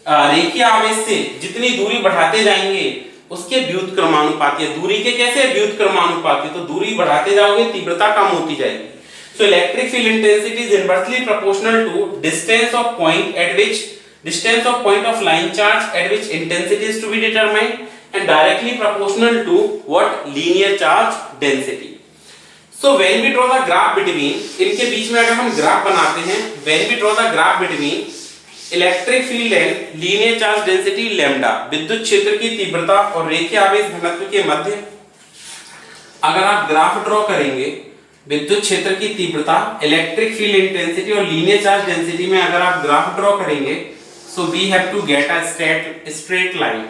रेखीय आवेश से जितनी दूरी बढ़ाते जाएंगे उसके व्युत्क्रमानुपाती है। दूरी के कैसे, व्युत्क्रमानुपाती, तो दूरी बढ़ाते जाओगे तीव्रता कम होती जाएगी। So electric field intensity is inversely proportional to distance of point at which, distance of point of line charge at which intensity is to be determined and directly proportional to what, linear charge density. So when we draw the graph between, इनके बीच में अगर हम graph बनाते हैं, when we draw the graph between electric field and linear charge density lambda, विद्युत क्षेत्र की तीव्रता और रेखीय आवेश घनत्व के मध्य अगर आप ग्राफ ड्रॉ करेंगे, विद्युत क्षेत्र की तीव्रता, इलेक्ट्रिक फील्ड इंटेंसिटी और लीनियर चार्ज डेंसिटी में अगर आप ग्राफ ड्रॉ करेंगे, so we have to get a straight line।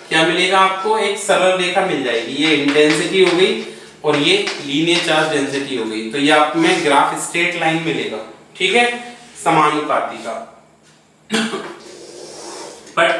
क्या मिलेगा आपको, एक सरल रेखा मिल जाएगी। ये इंटेंसिटी हो गई और ये लीनियर चार्ज डेंसिटी हो गई, तो ये आप में ग्राफ स्ट्रेट लाइन मिलेगा। ठीक है, समानुपाती का। बट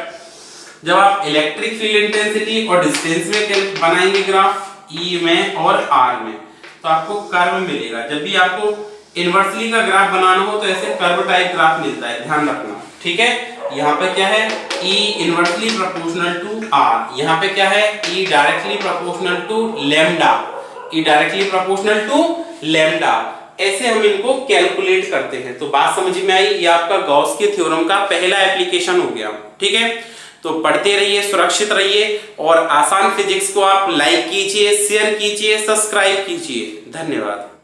जब आप इलेक्ट्रिक फील्ड इंटेंसिटी और डिस्टेंस में बनाएंगे ग्राफ E में और R में, तो आपको कर्व मिलेगा। जब भी आपको इनवर्सली का ग्राफ बनाना हो तो ऐसे कर्व टाइप ग्राफ मिलता है, ध्यान रखना। ठीक है, यहाँ पे क्या है, E inversely proportional to R, यहाँ पे क्या है, E directly proportional to lambda, E directly proportional to lambda. ऐसे हम इनको कैलकुलेट करते हैं। तो बात समझ में आई, ये आपका गॉस के थ्योरम का पहला एप्लीकेशन हो गया। ठीक है, तो पढ़ते रहिए, सुरक्षित रहिए और आसान फिजिक्स को आप लाइक कीजिए, शेयर कीजिए, सब्सक्राइब कीजिए। धन्यवाद।